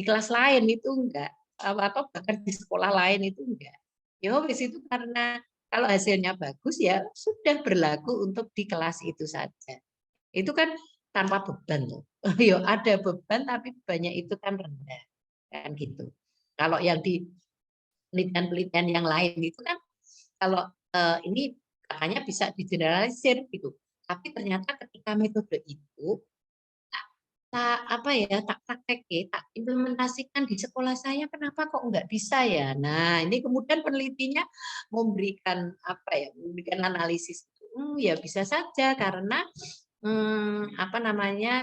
kelas lain itu enggak, atau bahkan di sekolah lain itu enggak. Ya wis itu karena kalau hasilnya bagus ya sudah berlaku untuk di kelas itu saja. Itu kan tanpa beban loh. Yo ada beban tapi bebannya itu kan rendah. Kan gitu. Kalau yang di penelitian-penelitian yang lain itu kan kalau ini katanya bisa digeneralisir gitu. Tapi ternyata ketika metode itu tak praktek, tak implementasikan di sekolah saya, kenapa kok nggak bisa ya? Nah, ini kemudian penelitinya memberikan memberikan analisis. Ya bisa saja karena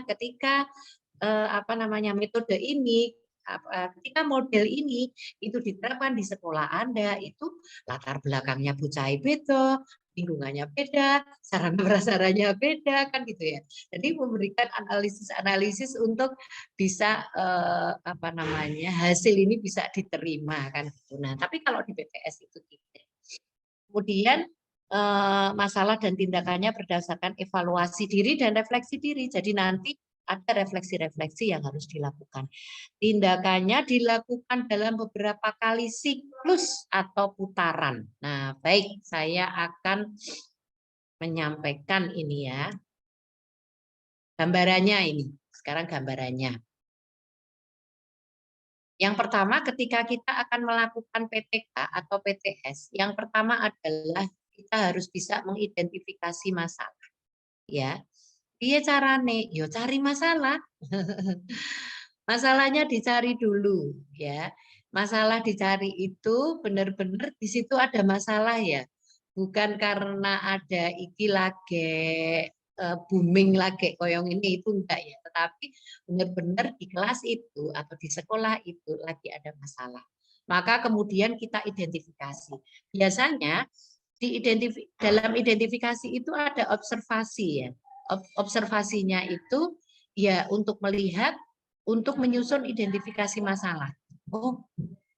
ketika metode ini ketika model ini itu diterapkan di sekolah Anda, itu latar belakangnya bocah beda, lingkungannya beda, sarana prasaranya beda kan gitu ya. Jadi memberikan analisis untuk bisa hasil ini bisa diterima kan gitu. Nah, tapi kalau di BPS itu tidak. Kemudian masalah dan tindakannya berdasarkan evaluasi diri dan refleksi diri. Jadi nanti ada refleksi-refleksi yang harus dilakukan. Tindakannya dilakukan dalam beberapa kali siklus atau putaran. Nah, baik, saya akan menyampaikan ini ya. Gambarannya ini. Sekarang gambarannya. Yang pertama ketika kita akan melakukan PTK atau PTS, yang pertama adalah kita harus bisa mengidentifikasi masalah. Ya. Piye carane? Yo cari masalah. Masalahnya dicari dulu ya. Masalah dicari itu benar-benar di situ ada masalah ya. Bukan karena ada iki lagi booming lagi koyong ini itu enggak ya, tetapi benar-benar di kelas itu atau di sekolah itu lagi ada masalah. Maka kemudian kita identifikasi. Biasanya dalam identifikasi itu ada observasi ya. Observasinya itu ya untuk melihat, untuk menyusun identifikasi masalah. Oh,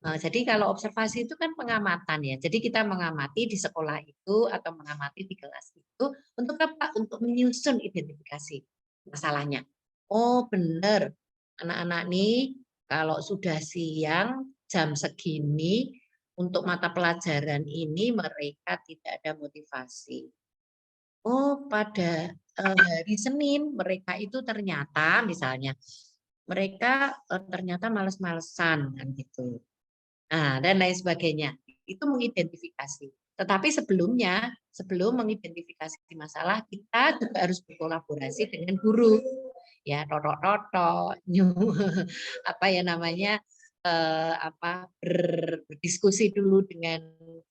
jadi kalau observasi itu kan pengamatan ya. Jadi kita mengamati di sekolah itu atau mengamati di kelas itu untuk apa? Untuk menyusun identifikasi masalahnya. Oh benar, anak-anak nih kalau sudah siang jam segini untuk mata pelajaran ini mereka tidak ada motivasi. Oh, pada hari Senin mereka itu ternyata misalnya mereka ternyata males-malesan kan gitu. Nah, dan lain sebagainya. Itu mengidentifikasi. Tetapi sebelumnya, sebelum mengidentifikasi masalah, kita juga harus berkolaborasi dengan guru. Ya, totok-totok, berdiskusi dulu dengan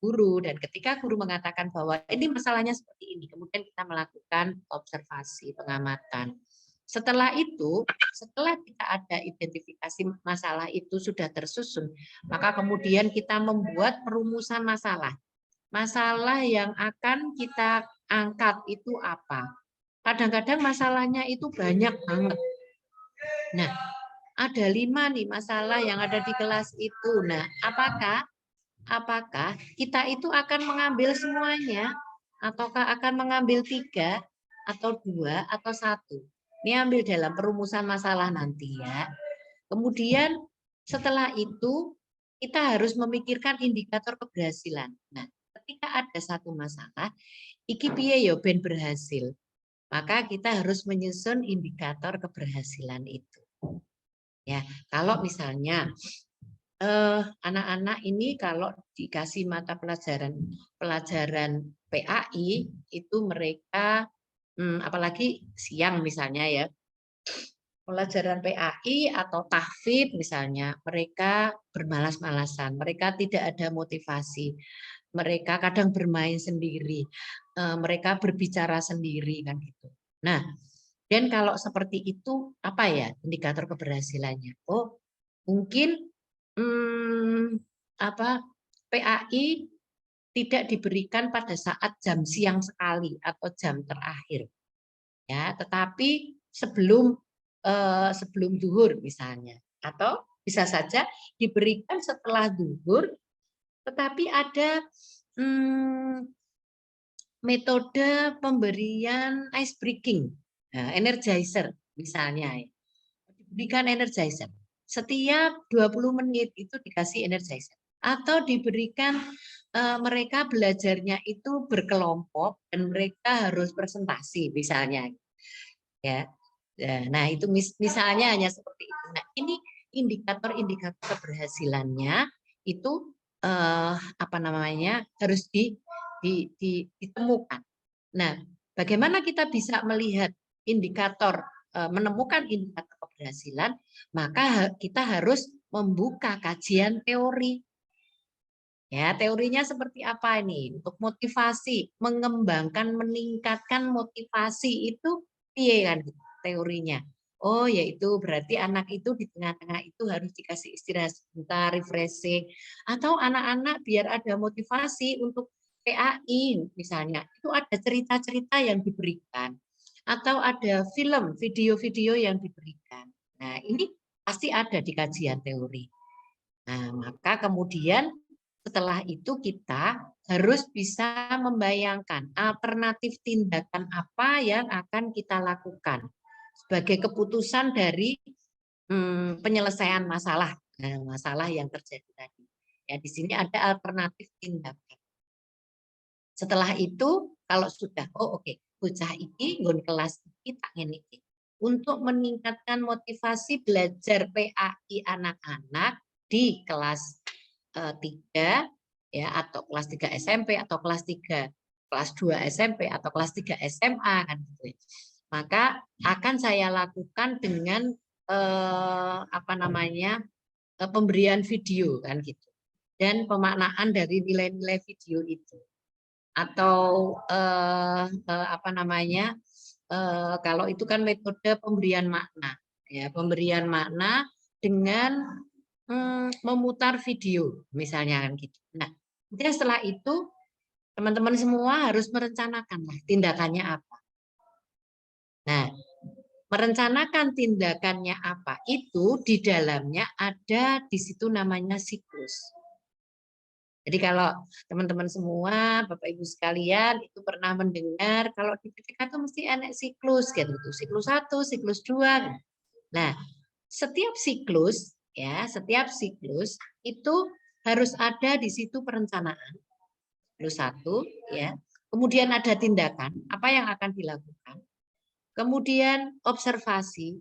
guru, dan ketika guru mengatakan bahwa ini masalahnya seperti ini, kemudian kita melakukan observasi, pengamatan. Setelah itu, setelah kita ada identifikasi masalah itu sudah tersusun, maka kemudian kita membuat perumusan masalah. Masalah yang akan kita angkat itu apa? Kadang-kadang masalahnya itu banyak banget. Nah, ada 5 nih masalah yang ada di kelas itu. Nah, apakah kita itu akan mengambil semuanya, ataukah akan mengambil 3 atau 2 atau 1? Ini ambil dalam perumusan masalah nanti ya. Kemudian setelah itu kita harus memikirkan indikator keberhasilan. Nah, ketika ada satu masalah, iki piye yo ben berhasil. Maka kita harus menyusun indikator keberhasilan itu. Ya, kalau misalnya anak-anak ini kalau dikasih mata pelajaran PAI itu mereka apalagi siang misalnya ya, pelajaran PAI atau tahfidz misalnya, mereka bermalas-malasan, mereka tidak ada motivasi. mereka kadang bermain sendiri, mereka berbicara sendiri kan gitu. Nah, dan kalau seperti itu apa ya indikator keberhasilannya? Oh, mungkin PAI tidak diberikan pada saat jam siang sekali atau jam terakhir, ya, tetapi sebelum zuhur misalnya, atau bisa saja diberikan setelah zuhur, tetapi ada metode pemberian ice breaking, energizer misalnya, diberikan energizer. Setiap 20 menit itu dikasih energizer. Atau diberikan mereka belajarnya itu berkelompok dan mereka harus presentasi misalnya. Ya. Nah, itu misalnya hanya seperti itu. Nah, ini indikator-indikator keberhasilannya itu harus ditemukan. Nah, bagaimana kita bisa melihat indikator, menemukan indikator keberhasilan? Maka kita harus membuka kajian teori. Ya, teorinya seperti apa ini? Untuk motivasi, mengembangkan, meningkatkan motivasi itu iya kan teorinya. Oh, yaitu berarti anak itu di tengah-tengah itu harus dikasih istirahat sebentar, refreshing. Atau anak-anak biar ada motivasi untuk PAI misalnya, itu ada cerita-cerita yang diberikan. Atau ada film, video-video yang diberikan. Nah, ini pasti ada di kajian teori. Nah, maka kemudian setelah itu kita harus bisa membayangkan alternatif tindakan apa yang akan kita lakukan sebagai keputusan dari penyelesaian masalah, masalah yang terjadi tadi. Ya, di sini ada alternatif tindakan. Setelah itu kalau sudah bocah ini nggon kelas iki tak ngene iki. Untuk meningkatkan motivasi belajar PAI anak-anak di kelas 3 ya, atau kelas 3 SMP atau kelas 2 SMP atau kelas 3 SMA kan gitu. Maka akan saya lakukan dengan pemberian video kan gitu. Dan pemaknaan dari nilai-nilai video itu. Atau kalau itu kan metode pemberian makna ya, pemberian makna dengan memutar video misalnya kan gitu. Nah, kemudian setelah itu teman-teman semua harus merencanakan tindakannya apa. Nah, merencanakan tindakannya apa itu di dalamnya ada di situ namanya siklus. Jadi kalau teman-teman semua, Bapak Ibu sekalian itu pernah mendengar kalau di PTK itu mesti ada siklus gitu, siklus 1, siklus 2. Nah, setiap siklus itu harus ada di situ perencanaan. Siklus 1 ya. Kemudian ada tindakan, apa yang akan dilakukan. Kemudian observasi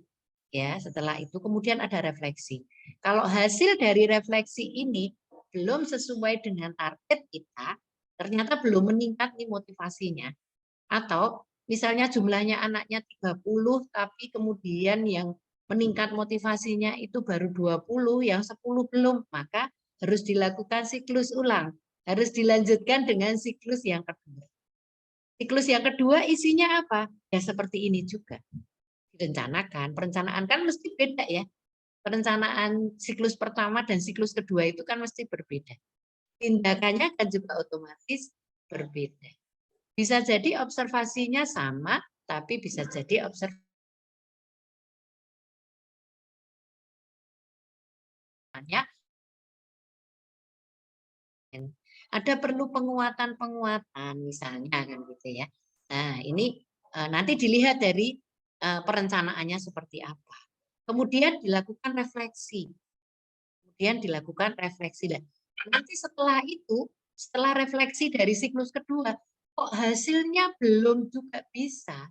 ya, setelah itu kemudian ada refleksi. Kalau hasil dari refleksi ini belum sesuai dengan target kita, ternyata belum meningkat nih motivasinya. Atau misalnya jumlahnya anaknya 30 tapi kemudian yang meningkat motivasinya itu baru 20, yang 10 belum, maka harus dilakukan siklus ulang. Harus dilanjutkan dengan siklus yang kedua. Siklus yang kedua isinya apa? Ya seperti ini juga. Direncanakan. Perencanaan kan mesti beda ya. Perencanaan siklus pertama dan siklus kedua itu kan mesti berbeda. Tindakannya kan juga otomatis berbeda. Bisa jadi observasinya sama, tapi bisa jadi observasinya ada perlu penguatan misalnya kan gitu ya. Nah, ini nanti dilihat dari perencanaannya seperti apa. Kemudian dilakukan refleksi. Nanti setelah itu, setelah refleksi dari siklus kedua, kok hasilnya belum juga bisa,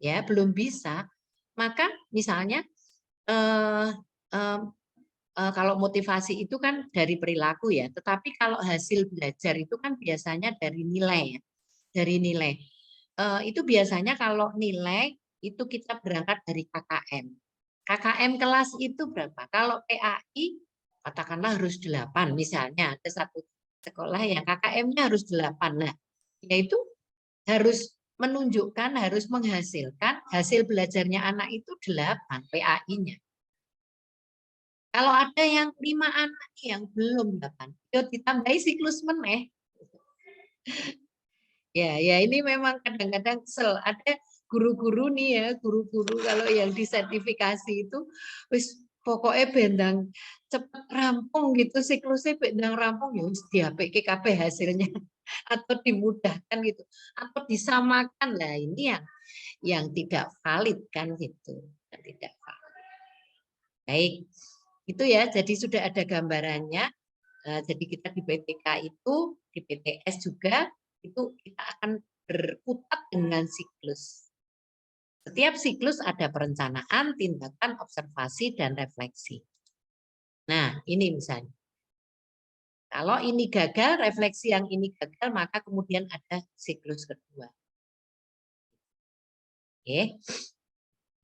ya belum bisa, maka misalnya kalau motivasi itu kan dari perilaku ya, tetapi kalau hasil belajar itu kan biasanya dari nilai ya, dari nilai. Itu biasanya kalau nilai itu kita berangkat dari KKM. KKM kelas itu berapa? Kalau PAI katakanlah harus 8 misalnya, ada sekolah yang KKM-nya harus 8. Nah, yaitu harus menunjukkan, harus menghasilkan hasil belajarnya anak itu 8 PAI-nya. Kalau ada yang 5 anak yang belum 8, yuk ditambahi siklus meneh. Ya ini memang kadang-kadang kesel. Ada guru-guru nih ya, guru-guru kalau yang disertifikasi itu wis pokoknya bendang cepet rampung gitu, siklusnya bendang rampung ya wis diapike kabeh hasilnya atau dimudahkan gitu atau disamakan. Lah ini yang tidak valid kan gitu. Tidak valid. Baik. Itu ya, jadi sudah ada gambarannya. Jadi kita di PTK itu, di PTS juga itu kita akan berkutat dengan siklus. Setiap siklus ada perencanaan, tindakan, observasi, dan refleksi. Nah, ini misalnya. Kalau ini gagal, refleksi yang ini gagal, maka kemudian ada siklus kedua. Oke.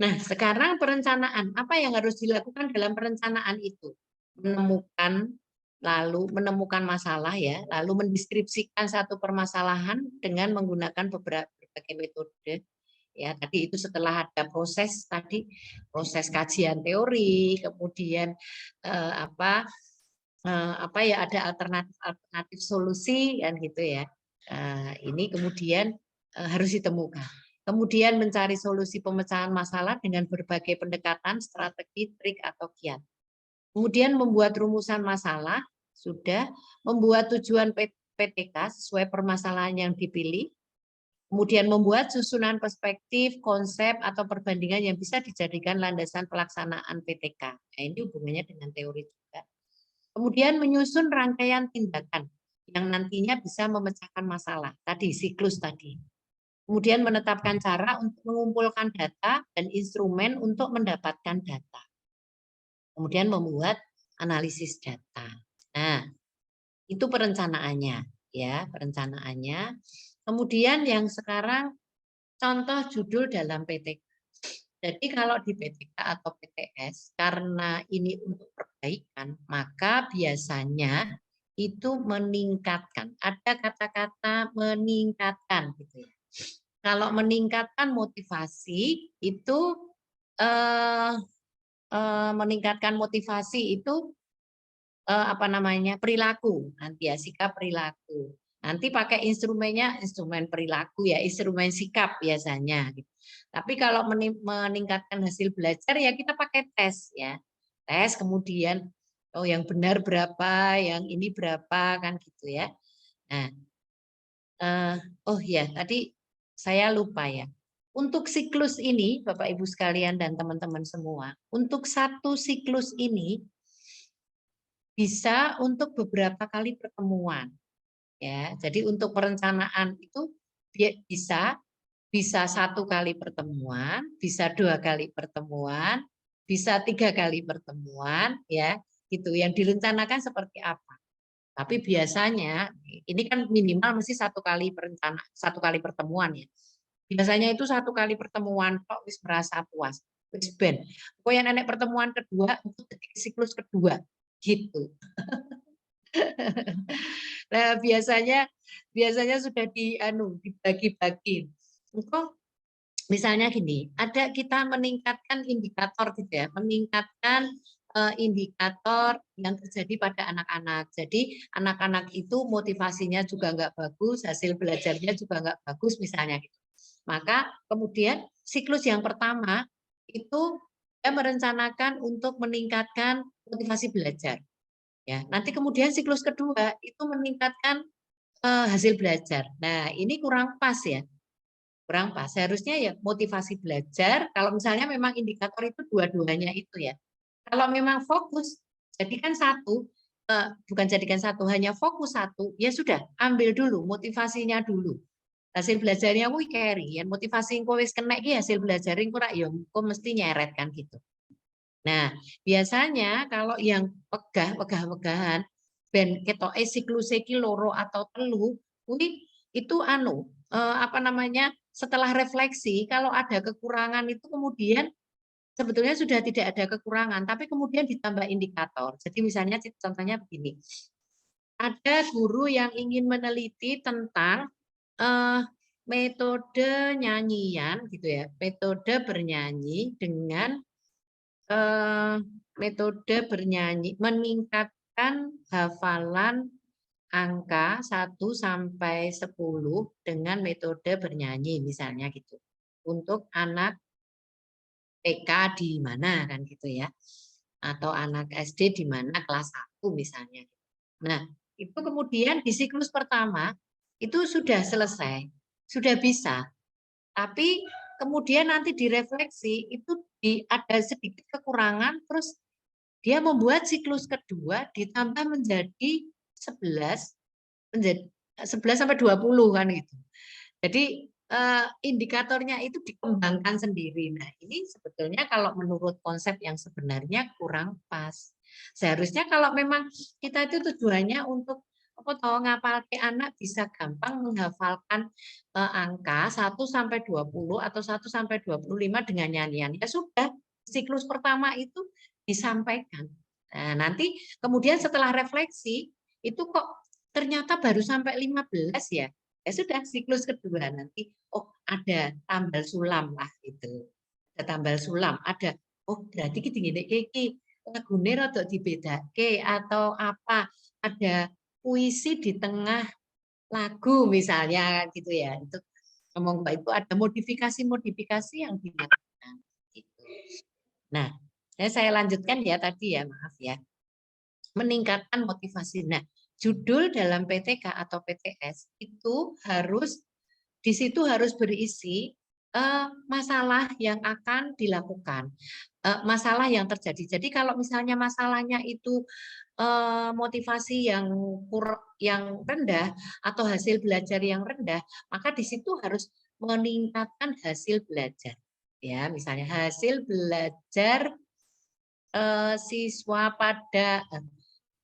Nah, sekarang perencanaan. Apa yang harus dilakukan dalam perencanaan itu? Menemukan masalah ya, lalu mendeskripsikan satu permasalahan dengan menggunakan berbagai metode. Ya, tadi itu setelah ada proses kajian teori, kemudian ada alternatif solusi kan gitu ya. Ini kemudian harus ditemukan. Kemudian mencari solusi pemecahan masalah dengan berbagai pendekatan, strategi, trik atau kiat. Kemudian membuat rumusan masalah, sudah membuat tujuan PTK sesuai permasalahan yang dipilih. Kemudian membuat susunan perspektif, konsep, atau perbandingan yang bisa dijadikan landasan pelaksanaan PTK. Nah, ini hubungannya dengan teori juga. Kemudian menyusun rangkaian tindakan yang nantinya bisa memecahkan masalah. Tadi, siklus tadi. Kemudian menetapkan cara untuk mengumpulkan data dan instrumen untuk mendapatkan data. Kemudian membuat analisis data. Nah, itu perencanaannya, ya, perencanaannya. Kemudian yang sekarang contoh judul dalam PTK. Jadi kalau di PTK atau PTS, karena ini untuk perbaikan, maka biasanya itu meningkatkan. Ada kata-kata meningkatkan, gitu ya. Kalau meningkatkan motivasi itu meningkatkan motivasi itu perilaku, nanti ya sikap perilaku. Nanti pakai instrumennya instrumen perilaku ya, instrumen sikap biasanya. Tapi kalau meningkatkan hasil belajar ya kita pakai tes ya, tes kemudian yang benar berapa, yang ini berapa kan gitu ya. Nah, tadi saya lupa ya. Untuk siklus ini, Bapak Ibu sekalian dan teman-teman semua, untuk satu siklus ini bisa untuk beberapa kali pertemuan. Ya, jadi untuk perencanaan itu bisa 1 kali pertemuan, bisa 2 kali pertemuan, bisa 3 kali pertemuan, ya, gitu. Yang direncanakan seperti apa? Tapi biasanya ini kan minimal mesti 1 kali pertemuan ya. Biasanya itu 1 kali pertemuan kok wis merasa puas, wis ben. Pokoknya nenek pertemuan kedua untuk siklus kedua gitu. Nah, biasanya sudah dibagi-bagi. Engkau misalnya gini, ada kita meningkatkan indikator gitu ya, meningkatkan indikator yang terjadi pada anak-anak. Jadi anak-anak itu motivasinya juga nggak bagus, hasil belajarnya juga nggak bagus misalnya gitu. Maka kemudian siklus yang pertama itu dia merencanakan untuk meningkatkan motivasi belajar. Ya, nanti kemudian siklus kedua itu meningkatkan hasil belajar. Nah, ini kurang pas ya. Kurang pas. Seharusnya ya motivasi belajar kalau misalnya memang indikator itu dua-duanya itu ya. Kalau memang fokus jadikan satu, bukan jadikan satu, hanya fokus satu, ya sudah, ambil dulu motivasinya dulu. Hasil belajarnya kuwi carry, yang motivasi engko wis kena iki hasil belajar engko ora ya engko mesti nyeret kan gitu. Nah, biasanya kalau yang wegah-wegahan ben ketoke sikluse iki loro atau telu, kuwi itu setelah refleksi kalau ada kekurangan itu kemudian sebetulnya sudah tidak ada kekurangan, tapi kemudian ditambah indikator. Jadi misalnya contohnya begini. ada guru yang ingin meneliti tentang metode nyanyian gitu ya, metode bernyanyi dengan metode bernyanyi meningkatkan hafalan angka 1 sampai 10 dengan metode bernyanyi misalnya gitu. Untuk anak TK di mana kan gitu ya. Atau anak SD di mana kelas 1 misalnya. Nah, itu kemudian di siklus pertama itu sudah selesai, sudah bisa. Tapi kemudian nanti direfleksi itu ada sedikit kekurangan, terus dia membuat siklus kedua ditambah menjadi 11 sampai 20 kan gitu. Jadi indikatornya itu dikembangkan sendiri. Nah, ini sebetulnya kalau menurut konsep yang sebenarnya kurang pas. Seharusnya kalau memang kita itu tujuannya untuk ngapal ke anak bisa gampang menghafalkan angka 1 sampai 20 atau 1 sampai 25 dengan nyanyian. Ya sudah, siklus pertama itu disampaikan. Nah, nanti kemudian setelah refleksi itu kok ternyata baru sampai 15 ya. Ya sudah, siklus kedua nanti ada tambal sulam lah itu. Ada tambal sulam, ada berarti iki lagune rada dibedake atau apa, ada puisi di tengah lagu misalnya gitu ya. Itu ngomong itu ada modifikasi-modifikasi yang dilakukan gitu. Nah, saya lanjutkan ya tadi ya, maaf ya. Meningkatkan motivasi. Nah, judul dalam PTK atau PTS itu di situ harus berisi masalah yang akan dilakukan, masalah yang terjadi. Jadi kalau misalnya masalahnya itu motivasi yang rendah atau hasil belajar yang rendah, maka di situ harus meningkatkan hasil belajar. Ya, misalnya hasil belajar siswa pada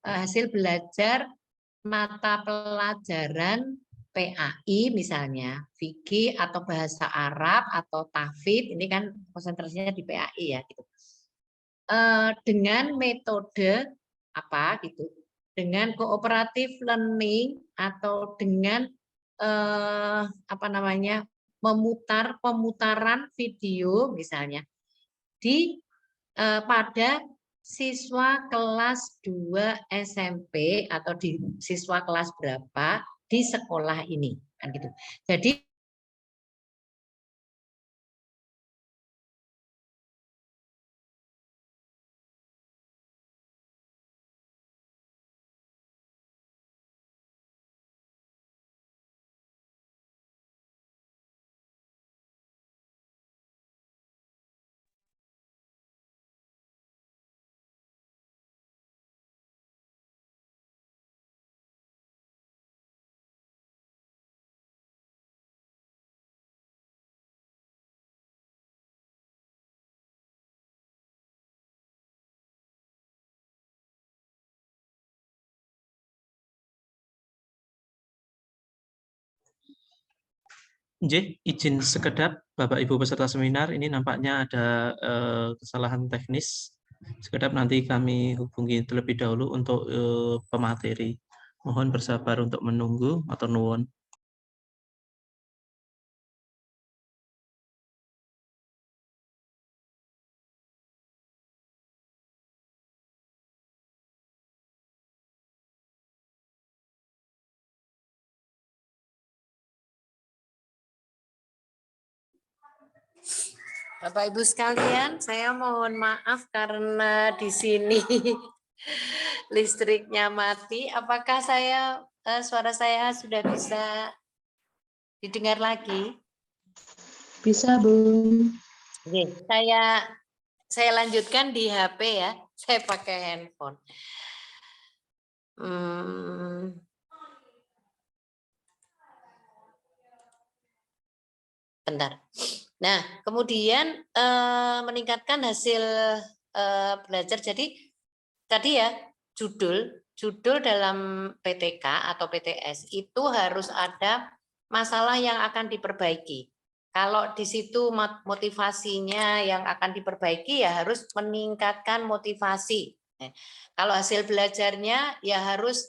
hasil belajar mata pelajaran PAI misalnya, fikih atau bahasa Arab atau tahfidz, ini kan konsentrasinya di PAI ya gitu. Dengan metode apa gitu, dengan cooperative learning atau dengan apa namanya pemutaran video misalnya pada siswa kelas 2 SMP atau di siswa kelas berapa di sekolah ini kan gitu. Jadi Izin sekedap Bapak Ibu peserta seminar, ini nampaknya ada kesalahan teknis. Sekedap nanti kami hubungi terlebih dahulu untuk pemateri. Mohon bersabar untuk menunggu atau nuwun. Bapak Ibu sekalian, saya mohon maaf karena di sini listriknya mati. Apakah suara saya sudah bisa didengar lagi? Bisa, Bu. Oke, saya lanjutkan di HP ya. Saya pakai handphone. Bentar. Nah, kemudian meningkatkan hasil belajar. Jadi tadi ya judul dalam PTK atau PTS itu harus ada masalah yang akan diperbaiki. Kalau di situ motivasinya yang akan diperbaiki ya harus meningkatkan motivasi. Kalau hasil belajarnya ya harus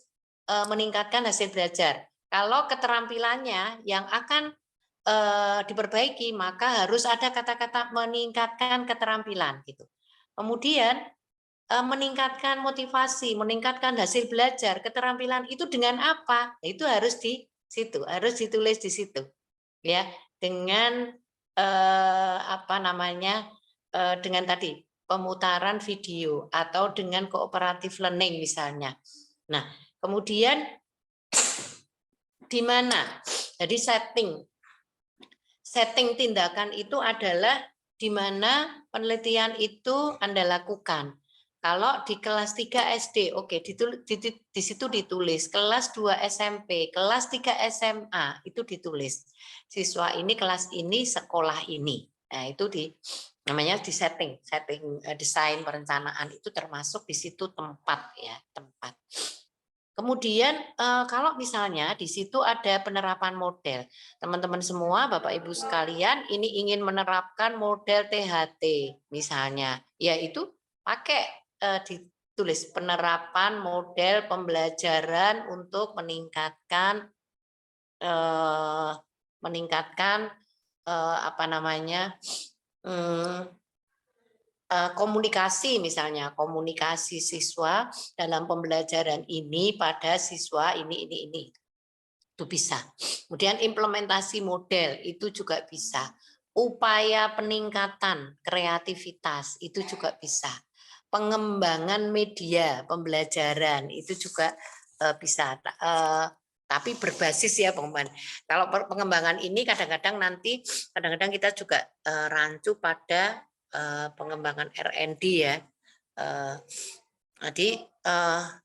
meningkatkan hasil belajar. Kalau keterampilannya yang akan diperbaiki, maka harus ada kata-kata meningkatkan keterampilan gitu. Kemudian meningkatkan motivasi, meningkatkan hasil belajar, keterampilan itu dengan apa? Itu harus di situ, harus ditulis di situ, ya, dengan apa namanya, dengan tadi pemutaran video atau dengan cooperative learning misalnya. Nah, kemudian di mana? Jadi setting tindakan itu adalah di mana penelitian itu Anda lakukan. Kalau di kelas 3 SD, oke, di situ ditulis. Kelas 2 SMP, kelas 3 SMA, itu ditulis. Siswa ini, kelas ini, sekolah ini. Nah, itu namanya di setting desain perencanaan itu termasuk di situ tempat ya, tempat. Kemudian kalau misalnya di situ ada penerapan model, teman-teman semua, Bapak Ibu sekalian, ini ingin menerapkan model THT misalnya, yaitu pakai ditulis penerapan model pembelajaran untuk meningkatkan apa namanya, komunikasi misalnya, komunikasi siswa dalam pembelajaran ini pada siswa ini itu bisa. Kemudian implementasi model itu juga bisa. Upaya peningkatan kreativitas itu juga bisa. Pengembangan media pembelajaran itu juga bisa. Tapi berbasis ya pengembangan. Kalau pengembangan ini kadang-kadang kita juga rancu pada pengembangan R&D ya. Jadi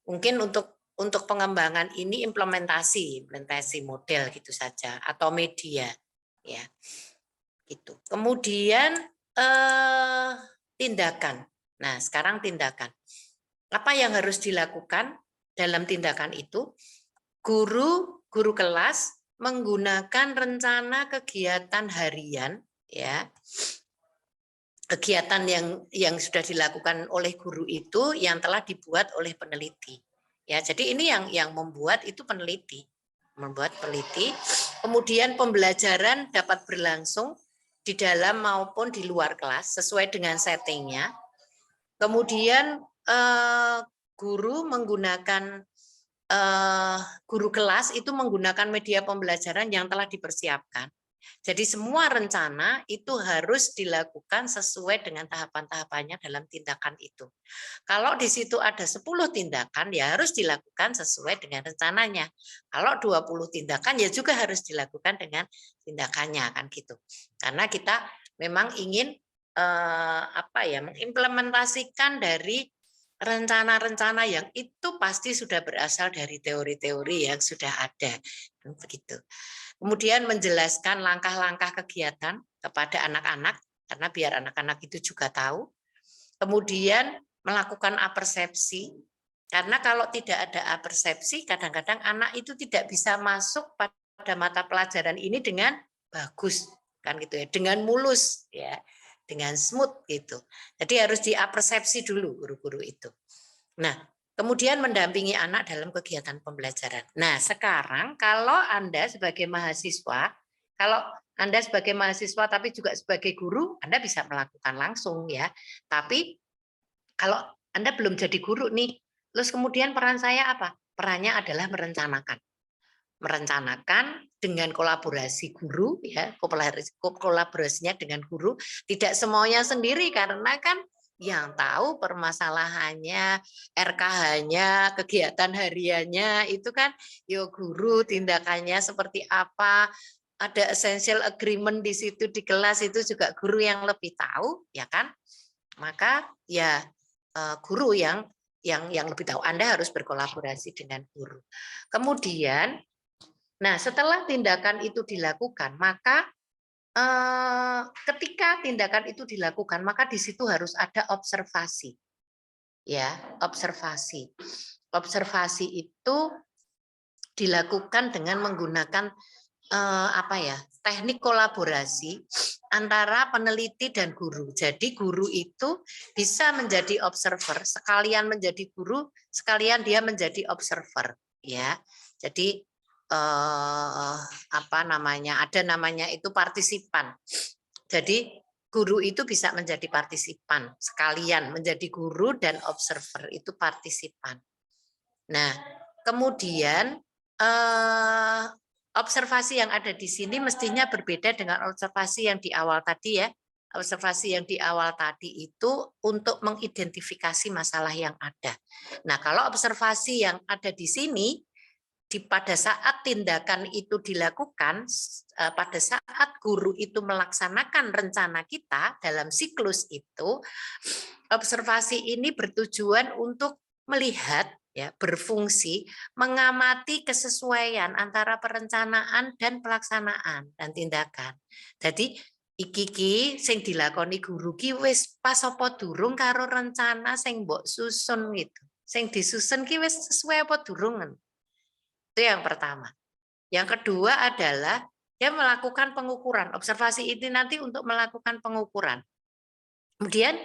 mungkin untuk pengembangan ini implementasi model gitu saja atau media ya. Gitu. Kemudian tindakan. Nah, sekarang tindakan. Apa yang harus dilakukan dalam tindakan itu? Guru kelas menggunakan rencana kegiatan harian ya. Kegiatan yang sudah dilakukan oleh guru itu yang telah dibuat oleh peneliti. Ya, jadi ini yang membuat itu peneliti. Kemudian pembelajaran dapat berlangsung di dalam maupun di luar kelas sesuai dengan settingnya. Kemudian guru kelas itu menggunakan media pembelajaran yang telah dipersiapkan. Jadi semua rencana itu harus dilakukan sesuai dengan tahapan-tahapannya dalam tindakan itu. Kalau di situ ada 10 tindakan ya harus dilakukan sesuai dengan rencananya. Kalau 20 tindakan ya juga harus dilakukan dengan tindakannya kan gitu. Karena kita memang ingin mengimplementasikan dari rencana-rencana yang itu pasti sudah berasal dari teori-teori yang sudah ada. Begitu. Kemudian menjelaskan langkah-langkah kegiatan kepada anak-anak, karena biar anak-anak itu juga tahu. Kemudian melakukan apersepsi, karena kalau tidak ada apersepsi, kadang-kadang anak itu tidak bisa masuk pada mata pelajaran ini dengan bagus, kan gitu ya, dengan mulus, ya, dengan smooth gitu. Jadi harus diapersepsi dulu guru-guru itu. Nah, kemudian mendampingi anak dalam kegiatan pembelajaran. Nah, sekarang kalau Anda sebagai mahasiswa, tapi juga sebagai guru, Anda bisa melakukan langsung ya. Tapi kalau Anda belum jadi guru nih, terus kemudian peran saya apa? Perannya adalah merencanakan dengan kolaborasi guru ya, kolaborasinya dengan guru, tidak semuanya sendiri karena kan yang tahu permasalahannya, RKH-nya, kegiatan hariannya itu kan yo guru, tindakannya seperti apa, ada essential agreement di situ di kelas itu juga guru yang lebih tahu ya kan. Maka ya guru yang lebih tahu. Anda harus berkolaborasi dengan guru. Kemudian nah, setelah tindakan itu dilakukan, maka ketika tindakan itu dilakukan, maka di situ harus ada observasi. Ya, observasi. Observasi itu dilakukan dengan menggunakan teknik kolaborasi antara peneliti dan guru. Jadi guru itu bisa menjadi observer, sekalian menjadi guru, sekalian dia menjadi observer. ya. Jadi apa namanya? Ada namanya itu partisipan. Jadi guru itu bisa menjadi partisipan sekalian, menjadi guru dan observer itu partisipan. Nah, kemudian observasi yang ada di sini mestinya berbeda dengan observasi yang di awal tadi ya. Observasi yang di awal tadi itu untuk mengidentifikasi masalah yang ada. Nah, kalau observasi yang ada di sini, pada saat tindakan itu dilakukan, pada saat guru itu melaksanakan rencana kita dalam siklus itu, observasi ini bertujuan untuk melihat, ya, berfungsi mengamati kesesuaian antara perencanaan dan pelaksanaan dan tindakan. Jadi iki sing dilakoni guru ki wis pas apa durung karo rencana sing mbok susun gitu. Sing disusun ki wis sesuai apa durung. Itu yang pertama. Yang kedua adalah dia melakukan pengukuran. Observasi ini nanti untuk melakukan pengukuran. Kemudian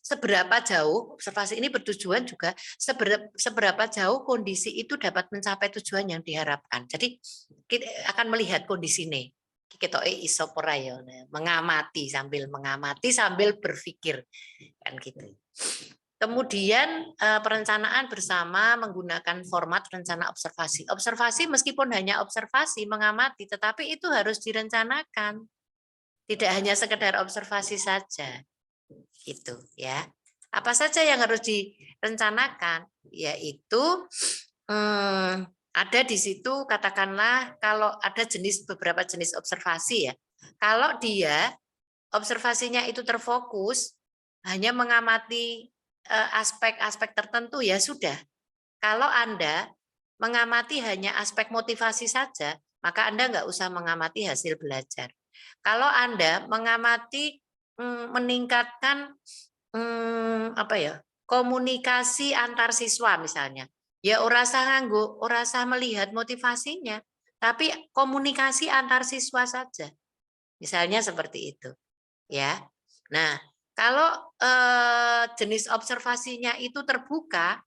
seberapa jauh observasi ini bertujuan juga seberapa jauh kondisi itu dapat mencapai tujuan yang diharapkan. Jadi kita akan melihat kondisi ini. Kita mengamati sambil berpikir kan gitu. Kemudian perencanaan bersama menggunakan format rencana observasi. Observasi meskipun hanya observasi mengamati, tetapi itu harus direncanakan. Tidak hanya sekedar observasi saja, gitu ya. Apa saja yang harus direncanakan? Yaitu ada di situ katakanlah kalau ada beberapa jenis observasi ya. Kalau dia observasinya itu terfokus hanya mengamati aspek-aspek tertentu ya sudah. Kalau Anda mengamati hanya aspek motivasi saja, maka Anda nggak usah mengamati hasil belajar. Kalau Anda mengamati meningkatkan komunikasi antar siswa misalnya, ya ora usah melihat motivasinya, tapi komunikasi antar siswa saja. Misalnya seperti itu, ya. Nah, kalau jenis observasinya itu terbuka,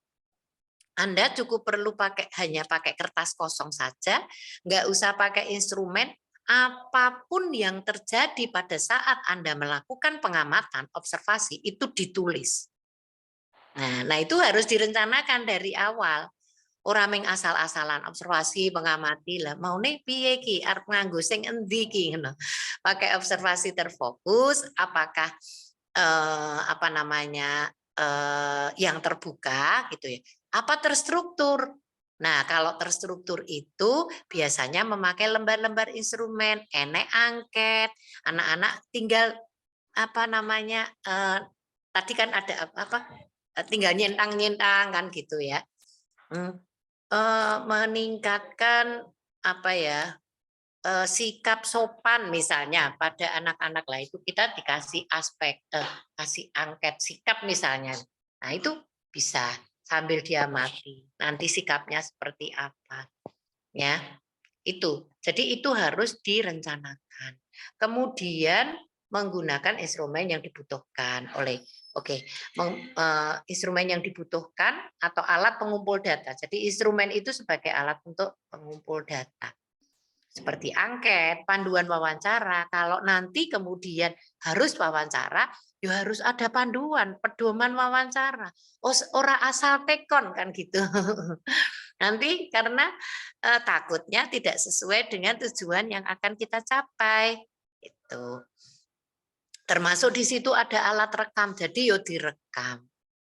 Anda cukup perlu hanya pakai kertas kosong saja, nggak usah pakai instrumen. Apapun yang terjadi pada saat Anda melakukan pengamatan observasi itu ditulis. Nah itu harus direncanakan dari awal. Orang yang asal-asalan observasi mengamati lah mau nih piye ki arep nganggo sing endi ki ngono. Pakai observasi terfokus, apakah yang terbuka gitu ya. Apa terstruktur? Nah, kalau terstruktur itu biasanya memakai lembar-lembar instrumen, enek angket, anak-anak tinggal tadi kan ada tinggal nyentang-nyentang kan gitu ya. Meningkatkan sikap sopan misalnya pada anak-anak lah itu kita dikasih kasih angket sikap misalnya. Nah, itu bisa sambil diamati nanti sikapnya seperti apa ya itu. Jadi itu harus direncanakan, kemudian menggunakan instrumen yang dibutuhkan instrumen yang dibutuhkan atau alat pengumpul data. Jadi instrumen itu sebagai alat untuk pengumpul data seperti angket, panduan wawancara. Kalau nanti kemudian harus wawancara, ya harus ada panduan, pedoman wawancara. Ora asal tekon kan gitu. Nanti karena takutnya tidak sesuai dengan tujuan yang akan kita capai. Itu. Termasuk di situ ada alat rekam, jadi yo direkam.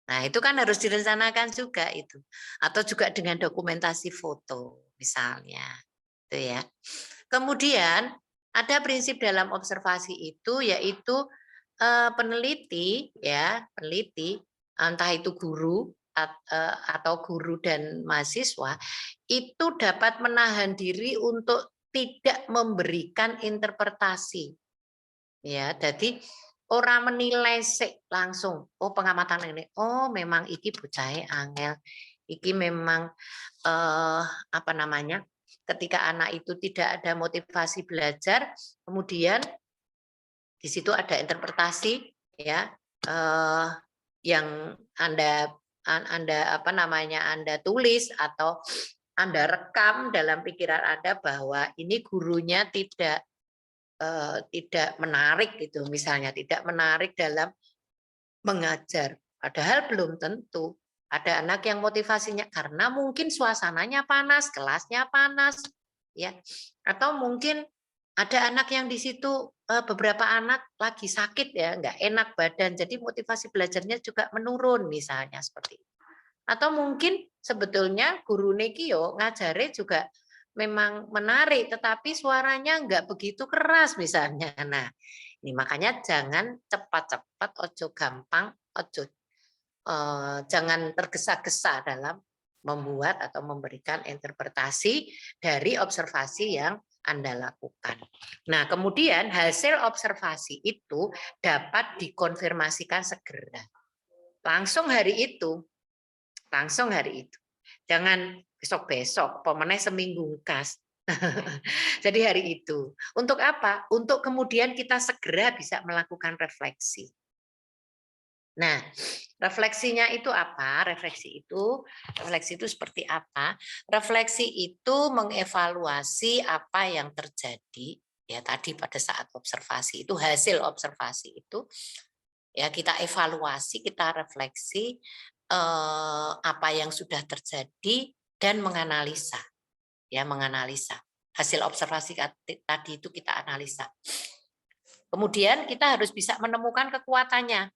Nah itu kan harus direncanakan juga itu. Atau juga dengan dokumentasi foto misalnya. Itu ya. Kemudian ada prinsip dalam observasi itu yaitu peneliti entah itu guru atau guru dan mahasiswa itu dapat menahan diri untuk tidak memberikan interpretasi. Ya, jadi orang menilai langsung, pengamatan ini, memang iki bocahe angel, iki memang ketika anak itu tidak ada motivasi belajar, kemudian di situ ada interpretasi ya yang Anda Anda tulis atau Anda rekam dalam pikiran Anda bahwa ini gurunya tidak menarik gitu, misalnya tidak menarik dalam mengajar. Padahal belum tentu. Ada anak yang motivasinya karena mungkin suasananya panas, kelasnya panas, ya. Atau mungkin ada anak yang di situ beberapa anak lagi sakit ya, nggak enak badan, jadi motivasi belajarnya juga menurun misalnya seperti itu. Atau mungkin sebetulnya guru Nekio ngajare juga memang menarik, tetapi suaranya nggak begitu keras misalnya. Nah, ini makanya jangan cepat-cepat, ojo gampang, jangan tergesa-gesa dalam membuat atau memberikan interpretasi dari observasi yang Anda lakukan. Nah, kemudian hasil observasi itu dapat dikonfirmasikan segera. Langsung hari itu. Jangan besok-besok, pemenang seminggu kas. Jadi hari itu. Untuk apa? Untuk kemudian kita segera bisa melakukan refleksi. Nah, refleksinya itu apa? Refleksi itu seperti apa? Refleksi itu mengevaluasi apa yang terjadi ya tadi pada saat observasi itu, hasil observasi itu ya kita evaluasi, kita refleksi apa yang sudah terjadi dan menganalisa. Ya, menganalisa. Hasil observasi tadi itu kita analisa. Kemudian kita harus bisa menemukan kekuatannya.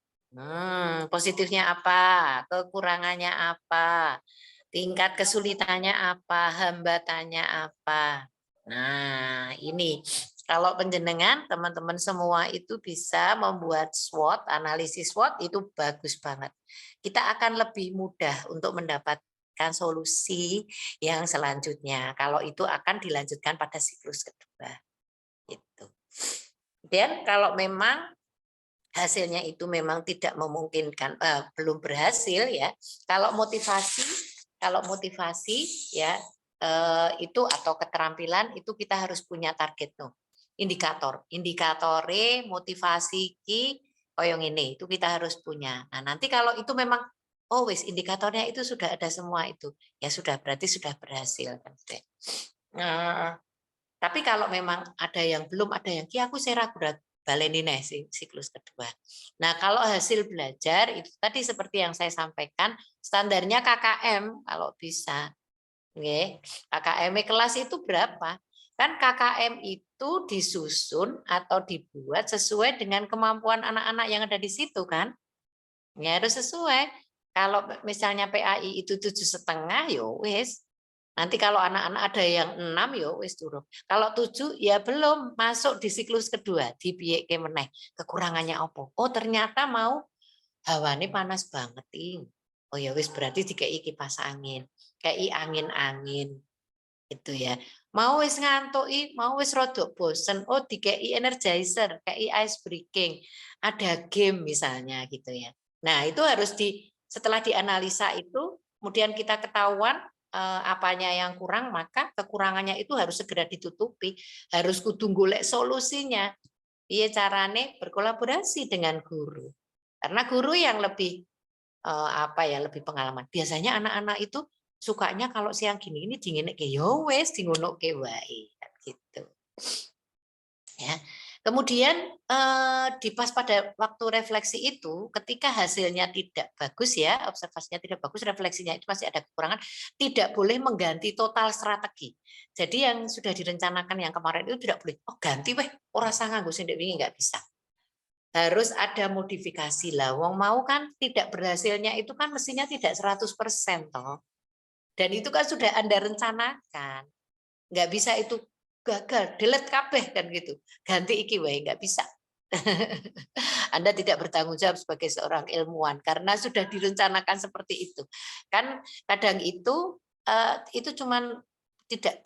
Positifnya apa, kekurangannya apa, tingkat kesulitannya apa, hambatannya apa. Nah, ini kalau penjenengan teman-teman semua itu bisa membuat SWOT, analisis SWOT itu bagus banget. Kita akan lebih mudah untuk mendapatkan solusi yang selanjutnya. Kalau itu akan dilanjutkan pada siklus kedua. Gitu. Dan kalau memang hasilnya itu memang tidak memungkinkan, belum berhasil ya. Kalau motivasi ya itu atau keterampilan itu kita harus punya target indikatore motivasi ki koyong ini itu kita harus punya. Nah, nanti kalau itu memang indikatornya itu sudah ada semua itu, ya sudah berarti sudah berhasil. Nah, tapi kalau memang ada yang belum, ada yang ki aku saya ragu-ragu baleni nih siklus kedua. Nah, kalau hasil belajar itu tadi seperti yang saya sampaikan, standarnya KKM kalau bisa. KKM kelas itu berapa? Kan KKM itu disusun atau dibuat sesuai dengan kemampuan anak-anak yang ada di situ kan? Ya harus sesuai. Kalau misalnya PAI itu 7,5 yo wis. Nanti kalau anak-anak ada yang 6 ya wis turun. Kalau 7 ya belum masuk di siklus kedua, dipiyeke meneh. Kekurangannya apa? Oh, ternyata mau hawane panas banget ing. Oh ya wis berarti dikei kipas angin. Kei angin-angin. Itu ya. Mau wis ngantuki, mau wis rodok bosen, oh dikei energizer, kei ice breaking. Ada game misalnya gitu ya. Nah, itu harus setelah dianalisa itu kemudian kita ketahuan apanya yang kurang, maka kekurangannya itu harus segera ditutupi, harus kudu golek solusinya. Piye carane berkolaborasi dengan guru. Karena guru yang lebih lebih pengalaman. Biasanya anak-anak itu sukanya kalau siang gini ini dingineke yo wes dingonoke wae gitu. Ya. Kemudian pas pada waktu refleksi itu, ketika hasilnya tidak bagus ya, observasinya tidak bagus, refleksinya itu masih ada kekurangan, tidak boleh mengganti total strategi. Jadi yang sudah direncanakan yang kemarin itu tidak boleh, oh ganti weh, ora usah nganggo sendek wingi, nggak bisa. Harus ada modifikasi lah. Wong mau kan tidak berhasilnya itu kan mestinya tidak 100% toh. Dan itu kan sudah Anda rencanakan. Nggak bisa itu gagal, delete kabeh kan gitu. Ganti iki wae, nggak bisa. Anda tidak bertanggung jawab sebagai seorang ilmuwan karena sudah direncanakan seperti itu. Kan kadang itu cuman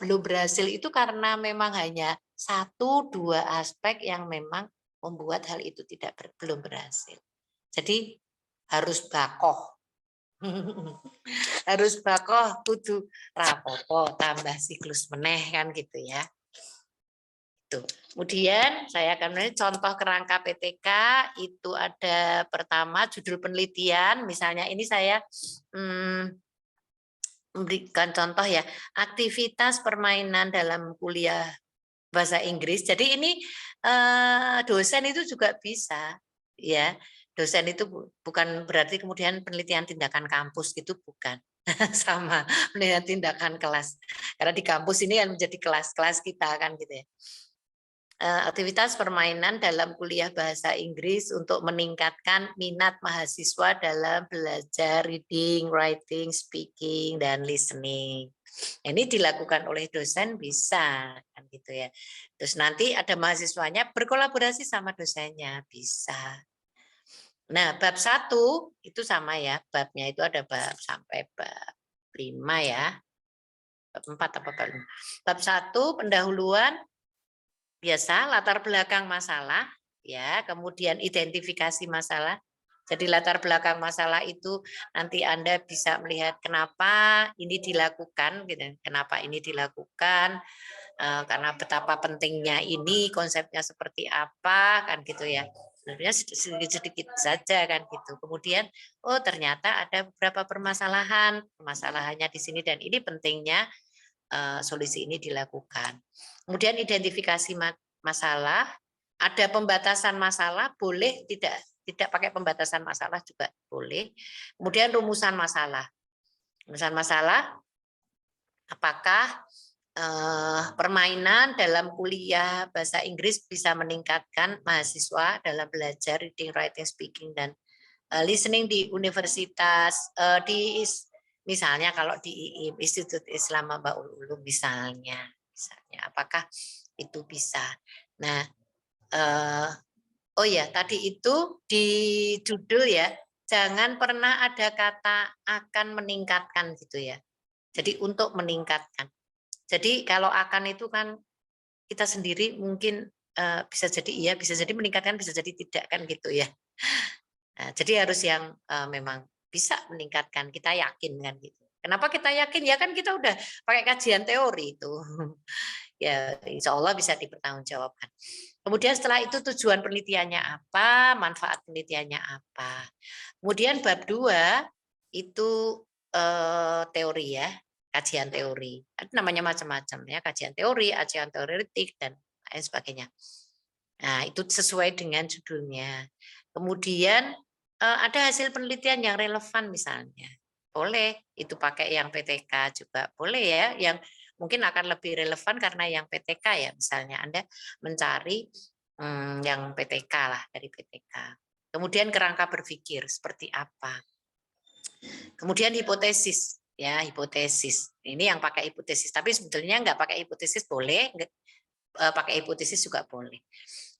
belum berhasil itu karena memang hanya 1-2 aspek yang memang membuat hal itu belum berhasil. Jadi harus bakoh. Harus bakoh kudu rapopo tambah siklus meneh kan gitu ya. Tuh. Kemudian saya akan menunjukkan contoh kerangka PTK. Itu ada pertama judul penelitian, misalnya ini saya memberikan contoh ya, aktivitas permainan dalam kuliah bahasa Inggris. Jadi ini dosen itu juga bisa, ya. Dosen itu bukan berarti kemudian penelitian tindakan kampus gitu, bukan. Sama penelitian tindakan kelas. Karena di kampus ini kan menjadi kelas-kelas kita kan gitu ya. Aktivitas permainan dalam kuliah bahasa Inggris untuk meningkatkan minat mahasiswa dalam belajar reading, writing, speaking, dan listening. Ini dilakukan oleh dosen bisa kan gitu ya. Terus nanti ada mahasiswanya berkolaborasi sama dosennya bisa. Nah, bab 1 itu sama ya, babnya itu ada bab sampai bab 5 ya. Bab 4 apa bab 5. Bab 1 pendahuluan biasa, latar belakang masalah ya, kemudian identifikasi masalah. Jadi latar belakang masalah itu nanti Anda bisa melihat kenapa ini dilakukan gitu. Kenapa ini dilakukan? Karena betapa pentingnya ini, konsepnya seperti apa kan gitu ya. Sebenarnya sedikit-sedikit saja kan gitu. Kemudian oh ternyata ada beberapa permasalahannya di sini dan ini pentingnya solusi ini dilakukan. Kemudian identifikasi masalah, ada pembatasan masalah, boleh tidak pakai pembatasan masalah juga boleh. Kemudian rumusan masalah. Rumusan masalah, apakah permainan dalam kuliah bahasa Inggris bisa meningkatkan mahasiswa dalam belajar reading, writing, speaking, dan listening di universitas, misalnya kalau di IIM, Institut Islam Mabaul Ulum misalnya, apakah itu bisa? Nah, oh ya tadi itu di judul ya, jangan pernah ada kata akan meningkatkan gitu ya. Jadi untuk meningkatkan. Jadi kalau akan itu kan kita sendiri mungkin bisa jadi iya, bisa jadi meningkatkan, bisa jadi tidak kan gitu ya. Nah, jadi harus yang memang bisa meningkatkan, kita yakin kan gitu. Kenapa kita yakin? Ya kan kita udah pakai kajian teori itu. Ya insya Allah bisa dipertanggungjawabkan. Kemudian setelah itu tujuan penelitiannya apa, manfaat penelitiannya apa. Kemudian bab 2 itu teori ya, kajian teori. Namanya macam-macam ya, kajian teori, kajian teoretik dan lain sebagainya. Nah, itu sesuai dengan judulnya. Kemudian ada hasil penelitian yang relevan misalnya. Boleh itu pakai yang PTK juga boleh ya, yang mungkin akan lebih relevan karena yang PTK ya, misalnya Anda mencari yang PTK lah dari PTK. Kemudian kerangka berpikir seperti apa. Kemudian hipotesis ya, hipotesis. Ini yang pakai hipotesis, tapi sebetulnya nggak pakai hipotesis boleh, pakai hipotesis juga boleh.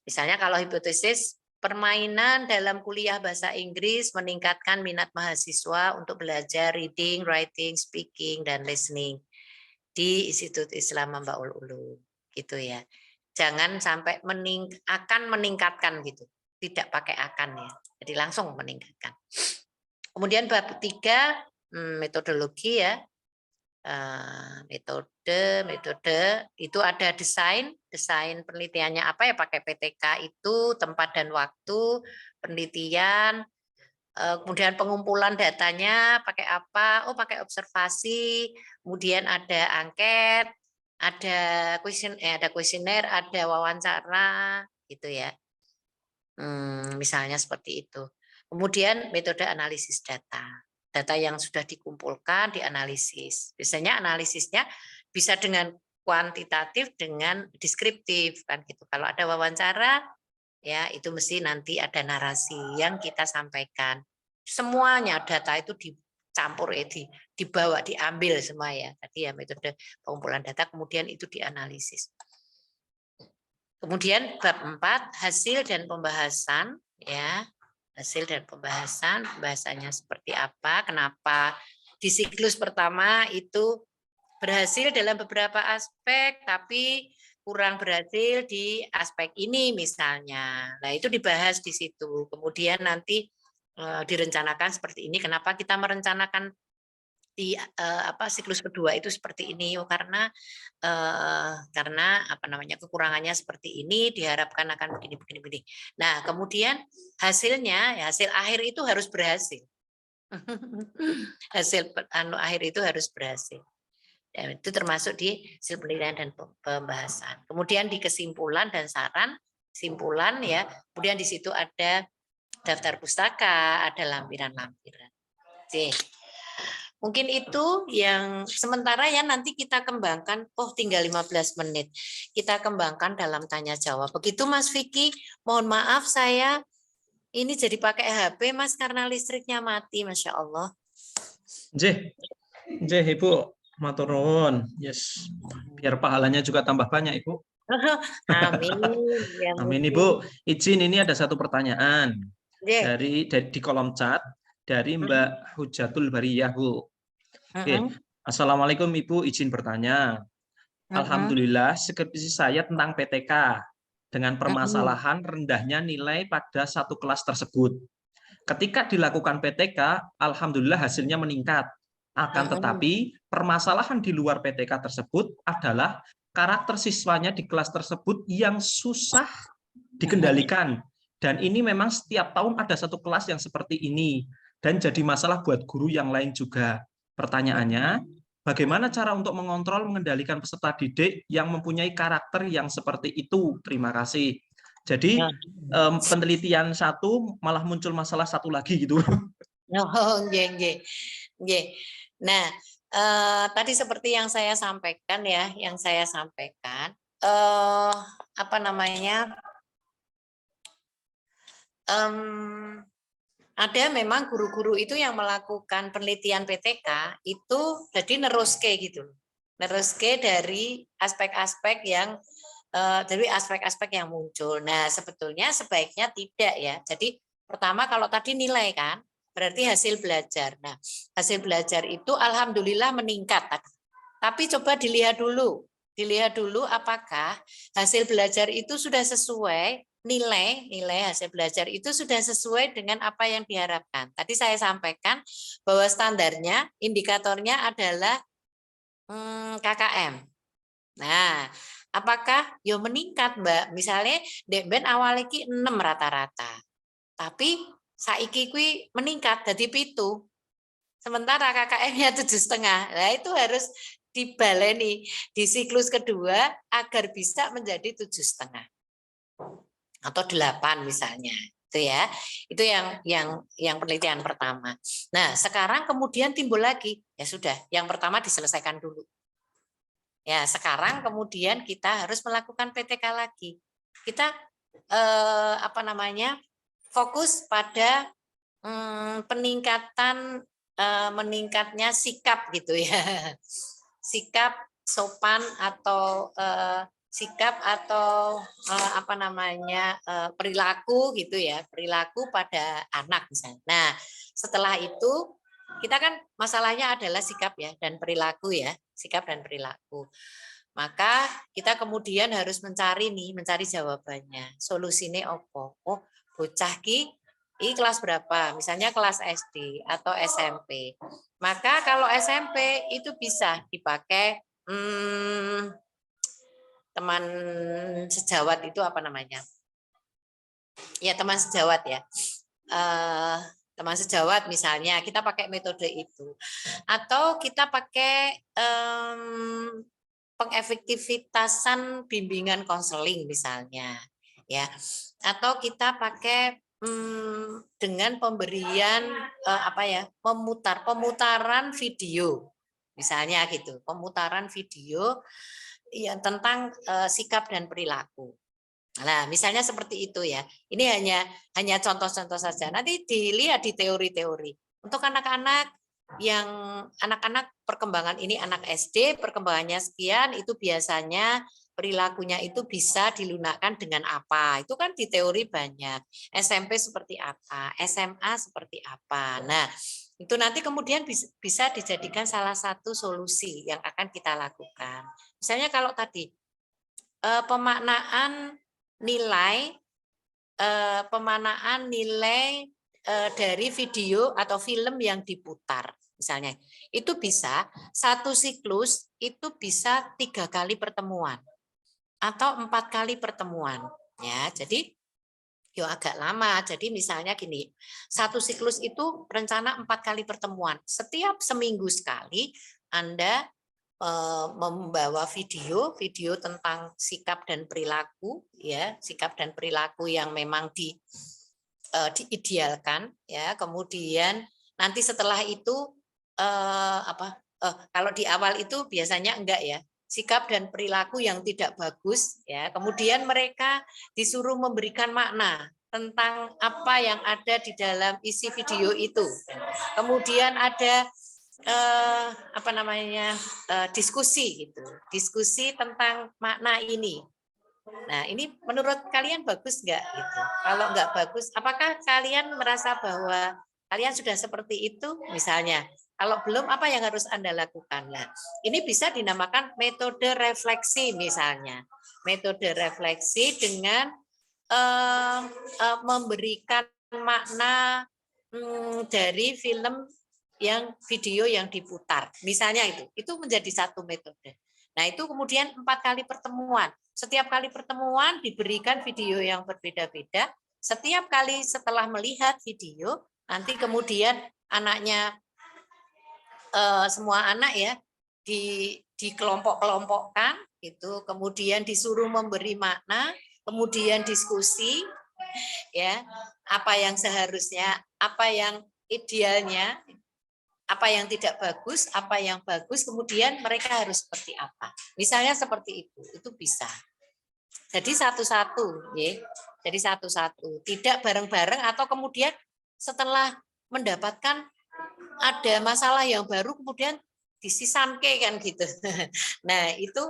Misalnya kalau hipotesis permainan dalam kuliah bahasa Inggris meningkatkan minat mahasiswa untuk belajar reading, writing, speaking, dan listening di Institut Islam Mabaul Ulum, gitu ya. Jangan sampai akan meningkatkan gitu, tidak pakai akan ya. Jadi langsung meningkatkan. Kemudian bab 3 metodologi ya. Metode itu ada desain penelitiannya apa ya, pakai PTK itu tempat dan waktu penelitian, kemudian pengumpulan datanya pakai apa, oh pakai observasi, kemudian ada angket, ada kuesioner, ada wawancara gitu ya, misalnya seperti itu. Kemudian metode analisis data yang sudah dikumpulkan dianalisis. Biasanya analisisnya bisa dengan kuantitatif dengan deskriptif kan gitu. Kalau ada wawancara ya itu mesti nanti ada narasi yang kita sampaikan. Semuanya data itu dicampur ya, dibawa, diambil semua ya. Tadi ya metode pengumpulan data kemudian itu dianalisis. Kemudian bab 4 hasil dan pembahasan ya. Hasil dan pembahasannya seperti apa, kenapa di siklus pertama itu berhasil dalam beberapa aspek, tapi kurang berhasil di aspek ini misalnya. Nah itu dibahas di situ. Kemudian nanti direncanakan seperti ini, kenapa kita merencanakan di siklus kedua itu seperti ini, karena apa namanya, kekurangannya seperti ini, diharapkan akan begini. Nah, kemudian hasilnya, hasil akhir itu harus berhasil. Hasil akhir itu harus berhasil. Dan itu termasuk di hasil penelitian dan pembahasan. Kemudian di kesimpulan dan saran, simpulan ya, kemudian di situ ada daftar pustaka, ada lampiran-lampiran. Oke. Mungkin itu yang sementara ya, nanti kita kembangkan, tinggal 15 menit. Kita kembangkan dalam tanya jawab. Begitu Mas Vicky, mohon maaf saya ini jadi pakai HP Mas karena listriknya mati, Masya Allah. Ibu, matur nuwun. Yes. Biar pahalanya juga tambah banyak, Ibu. Amin. Ya, amin, Ibu. Izin, ini ada satu pertanyaan dari di kolom chat dari Mbak Hujatul Bariyah, Bu. Oke. Assalamualaikum Ibu, izin bertanya. Alhamdulillah, skripsi saya tentang PTK dengan permasalahan rendahnya nilai pada satu kelas tersebut. Ketika dilakukan PTK, alhamdulillah hasilnya meningkat. Akan tetapi, permasalahan di luar PTK tersebut adalah karakter siswanya di kelas tersebut yang susah dikendalikan. Dan ini memang setiap tahun ada satu kelas yang seperti ini. Dan jadi masalah buat guru yang lain juga. Pertanyaannya, bagaimana cara untuk mengontrol, mengendalikan peserta didik yang mempunyai karakter yang seperti itu? Terima kasih. Jadi penelitian satu malah muncul masalah satu lagi gitu. Nah, tadi seperti yang saya sampaikan ya, apa namanya? Ada memang guru-guru itu yang melakukan penelitian PTK itu jadi neruske gitu, neruske dari aspek-aspek yang muncul. Nah, sebetulnya sebaiknya tidak ya. Jadi pertama kalau tadi nilai kan, berarti hasil belajar. Nah, hasil belajar itu alhamdulillah meningkat. Tapi coba dilihat dulu apakah hasil belajar itu sudah sesuai, nilai hasil belajar itu sudah sesuai dengan apa yang diharapkan. Tadi saya sampaikan bahwa standarnya, indikatornya adalah KKM. Nah, apakah meningkat, Mbak? Misalnya Dekben awal iki 6 rata-rata. Tapi saiki kuwi meningkat jadi 7. Sementara KKM-nya 7,5. Nah, itu harus dibaleni di siklus kedua agar bisa menjadi 7,5 atau 8 misalnya. Itu ya. Itu yang penelitian pertama. Nah, sekarang kemudian timbul lagi. Ya sudah, yang pertama diselesaikan dulu. Ya, sekarang kemudian kita harus melakukan PTK lagi. Kita fokus pada meningkatnya sikap gitu ya. Sikap sopan atau perilaku gitu ya, perilaku pada anak misalnya. Nah, setelah itu kita kan masalahnya adalah sikap ya dan perilaku ya, sikap dan perilaku. Maka kita kemudian harus mencari jawabannya. Solusinya apa? Oh, bocah ki ini kelas berapa? Misalnya kelas SD atau SMP. Maka kalau SMP itu bisa dipakai teman sejawat itu apa namanya? Ya, teman sejawat ya. Teman sejawat misalnya kita pakai metode itu. Atau kita pakai pengefektivitasan bimbingan konseling misalnya, ya. Atau kita pakai dengan pemberian pemutaran video misalnya gitu, pemutaran video yang tentang sikap dan perilaku. Nah, misalnya seperti itu ya. Ini hanya contoh-contoh saja. Nanti dilihat di teori-teori. Untuk anak-anak perkembangan ini anak SD, perkembangannya sekian, itu biasanya perilakunya itu bisa dilunakkan dengan apa. Itu kan di teori banyak. SMP seperti apa, SMA seperti apa. Nah, itu nanti kemudian bisa dijadikan salah satu solusi yang akan kita lakukan. Misalnya kalau tadi pemaknaan nilai dari video atau film yang diputar. misalnya, itu bisa satu siklus itu bisa 3 kali pertemuan atau 4 kali pertemuan. Ya, jadi agak lama. Jadi misalnya gini, satu siklus itu rencana 4 kali pertemuan. Setiap seminggu sekali Anda membawa video tentang sikap dan perilaku, ya, sikap dan perilaku yang memang diidealkan, ya. Kemudian nanti setelah itu kalau di awal itu biasanya enggak, ya, sikap dan perilaku yang tidak bagus, ya. Kemudian mereka disuruh memberikan makna tentang apa yang ada di dalam isi video itu. Kemudian ada diskusi gitu, diskusi tentang makna ini. Nah, ini menurut kalian bagus nggak gitu? Kalau nggak bagus, apakah kalian merasa bahwa kalian sudah seperti itu misalnya? Kalau belum, apa yang harus Anda lakukan? Nah, ini bisa dinamakan metode refleksi misalnya. Metode refleksi dengan memberikan makna dari video yang diputar. Misalnya itu menjadi satu metode. Nah, itu kemudian 4 kali pertemuan. Setiap kali pertemuan diberikan video yang berbeda-beda. Setiap kali setelah melihat video, nanti kemudian anaknya, semua anak ya, dikelompok-kelompokkan, itu kemudian disuruh memberi makna, kemudian diskusi, ya, apa yang seharusnya, apa yang idealnya, apa yang tidak bagus, apa yang bagus, kemudian mereka harus seperti apa. Misalnya seperti itu bisa. Jadi satu-satu, ya. Jadi satu-satu, tidak bareng-bareng atau kemudian setelah mendapatkan ada masalah yang baru kemudian disisanke kan gitu. Nah, itu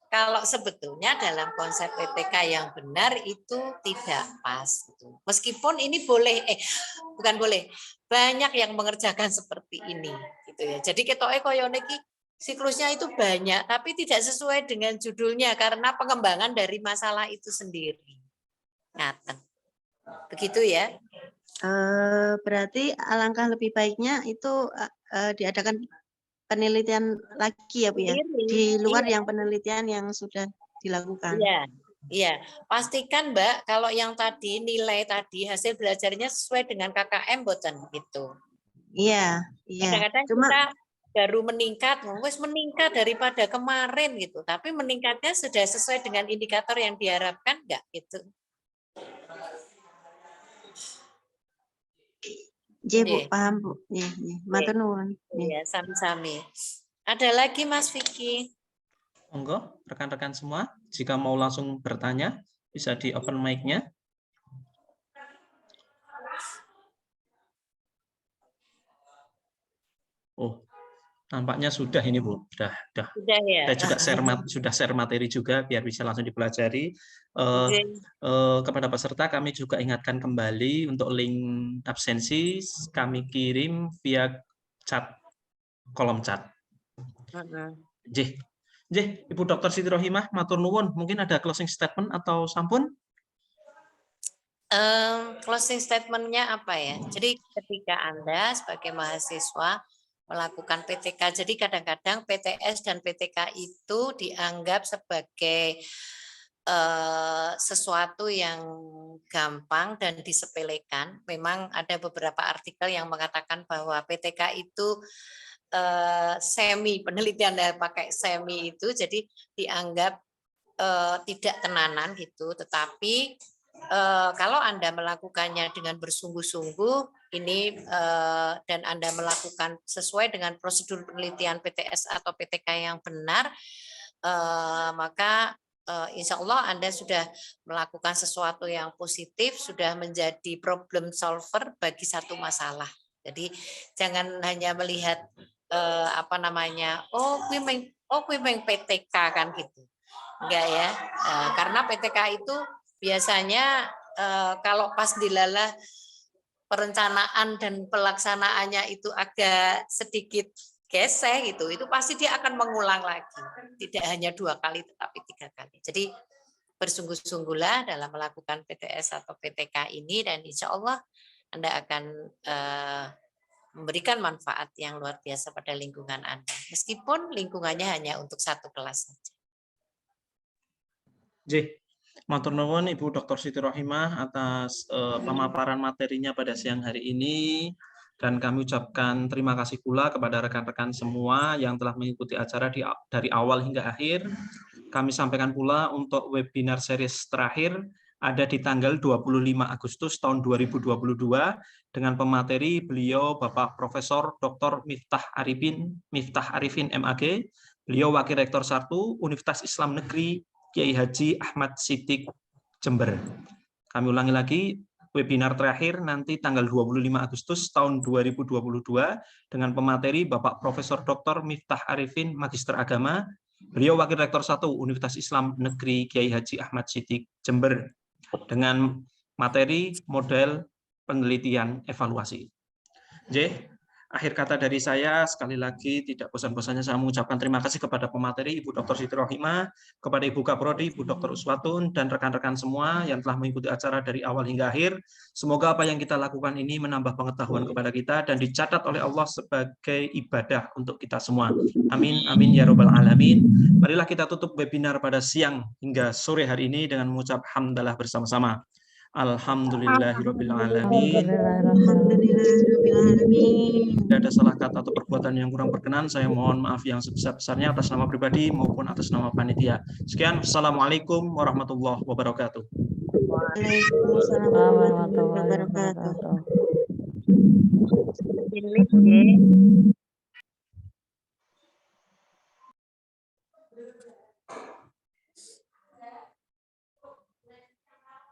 kalau sebetulnya dalam konsep PTK yang benar itu tidak pas gitu. Meskipun ini bukan boleh, banyak yang mengerjakan seperti ini gitu ya. Jadi ketoke koyo niki siklusnya itu banyak tapi tidak sesuai dengan judulnya karena pengembangan dari masalah itu sendiri. Ngaten. Begitu ya. Berarti alangkah lebih baiknya itu diadakan penelitian lagi ya Bu ya, di luar yang penelitian yang sudah dilakukan. Iya, iya. Pastikan Mbak kalau yang tadi nilai tadi hasil belajarnya sesuai dengan KKM boten gitu. Iya, iya. Kadang-kadang kita baru meningkat daripada kemarin gitu, tapi meningkatnya sudah sesuai dengan indikator yang diharapkan enggak gitu. Iya Bu, paham Bu. Iya, matur nuwun. Iya, sami-sami. Ada lagi Mas Vicky? Monggo, rekan-rekan semua, jika mau langsung bertanya, bisa di open mic-nya. Oh, nampaknya sudah ini Bu, sudah. Sudah ya. Saya juga share materi juga biar bisa langsung dipelajari. Kepada peserta kami juga ingatkan kembali untuk link absensi kami kirim via kolom chat. Ibu Dr. Siti Rohimah, matur nuwun. Mungkin ada closing statement atau sampun? Closing statement-nya apa ya? Jadi ketika Anda sebagai mahasiswa melakukan PTK, jadi kadang-kadang PTS dan PTK itu dianggap sebagai sesuatu yang gampang dan disepelekan. Memang ada beberapa artikel yang mengatakan bahwa PTK itu semi, penelitian pakai semi itu jadi dianggap tidak tenanan gitu, tetapi kalau Anda melakukannya dengan bersungguh-sungguh ini dan Anda melakukan sesuai dengan prosedur penelitian PTS atau PTK yang benar, maka insya Allah Anda sudah melakukan sesuatu yang positif, sudah menjadi problem solver bagi satu masalah. Jadi jangan hanya melihat kuwi meng PTK kan gitu. Enggak ya. Karena PTK itu biasanya kalau pas dilalah perencanaan dan pelaksanaannya itu agak sedikit gesek gitu, itu pasti dia akan mengulang lagi. Tidak hanya 2 kali tetapi 3 kali. Jadi bersungguh-sungguhlah dalam melakukan PTS atau PTK ini dan insya Allah Anda akan memberikan manfaat yang luar biasa pada lingkungan Anda. Meskipun lingkungannya hanya untuk satu kelas saja. J. Matur nuwun Ibu Dr. Siti Rohimah atas pemaparan materinya pada siang hari ini, dan kami ucapkan terima kasih pula kepada rekan-rekan semua yang telah mengikuti acara dari awal hingga akhir. Kami sampaikan pula untuk webinar series terakhir ada di tanggal 25 Agustus tahun 2022 dengan pemateri beliau Bapak Profesor Dr. Miftah Arifin MAG, beliau Wakil Rektor 1 Universitas Islam Negeri Kiai Haji Ahmad Siddiq Jember. Kami ulangi lagi, webinar terakhir nanti tanggal 25 Agustus tahun 2022 dengan pemateri Bapak Profesor Dr. Miftah Arifin Magister Agama, beliau Wakil Rektor 1 Universitas Islam Negeri Kiai Haji Ahmad Siddiq Jember dengan materi model penelitian evaluasi. J. Akhir kata dari saya, sekali lagi tidak bosan-bosannya saya mengucapkan terima kasih kepada pemateri Ibu Dr. Siti Rohimah, kepada Ibu Kaprodi, Ibu Dr. Uswatun, dan rekan-rekan semua yang telah mengikuti acara dari awal hingga akhir. Semoga apa yang kita lakukan ini menambah pengetahuan kepada kita dan dicatat oleh Allah sebagai ibadah untuk kita semua. Amin, amin, ya robbal alamin. Marilah kita tutup webinar pada siang hingga sore hari ini dengan mengucap hamdalah bersama-sama. Alhamdulillahirabbil alamin. Tidak ada salah kata atau perbuatan yang kurang berkenan, saya mohon maaf yang sebesar-besarnya atas nama pribadi maupun atas nama panitia. Sekian, Assalamualaikum warahmatullahi wabarakatuh. Waalaikumsalam warahmatullahi wabarakatuh. Warahmatullahi wabarakatuh.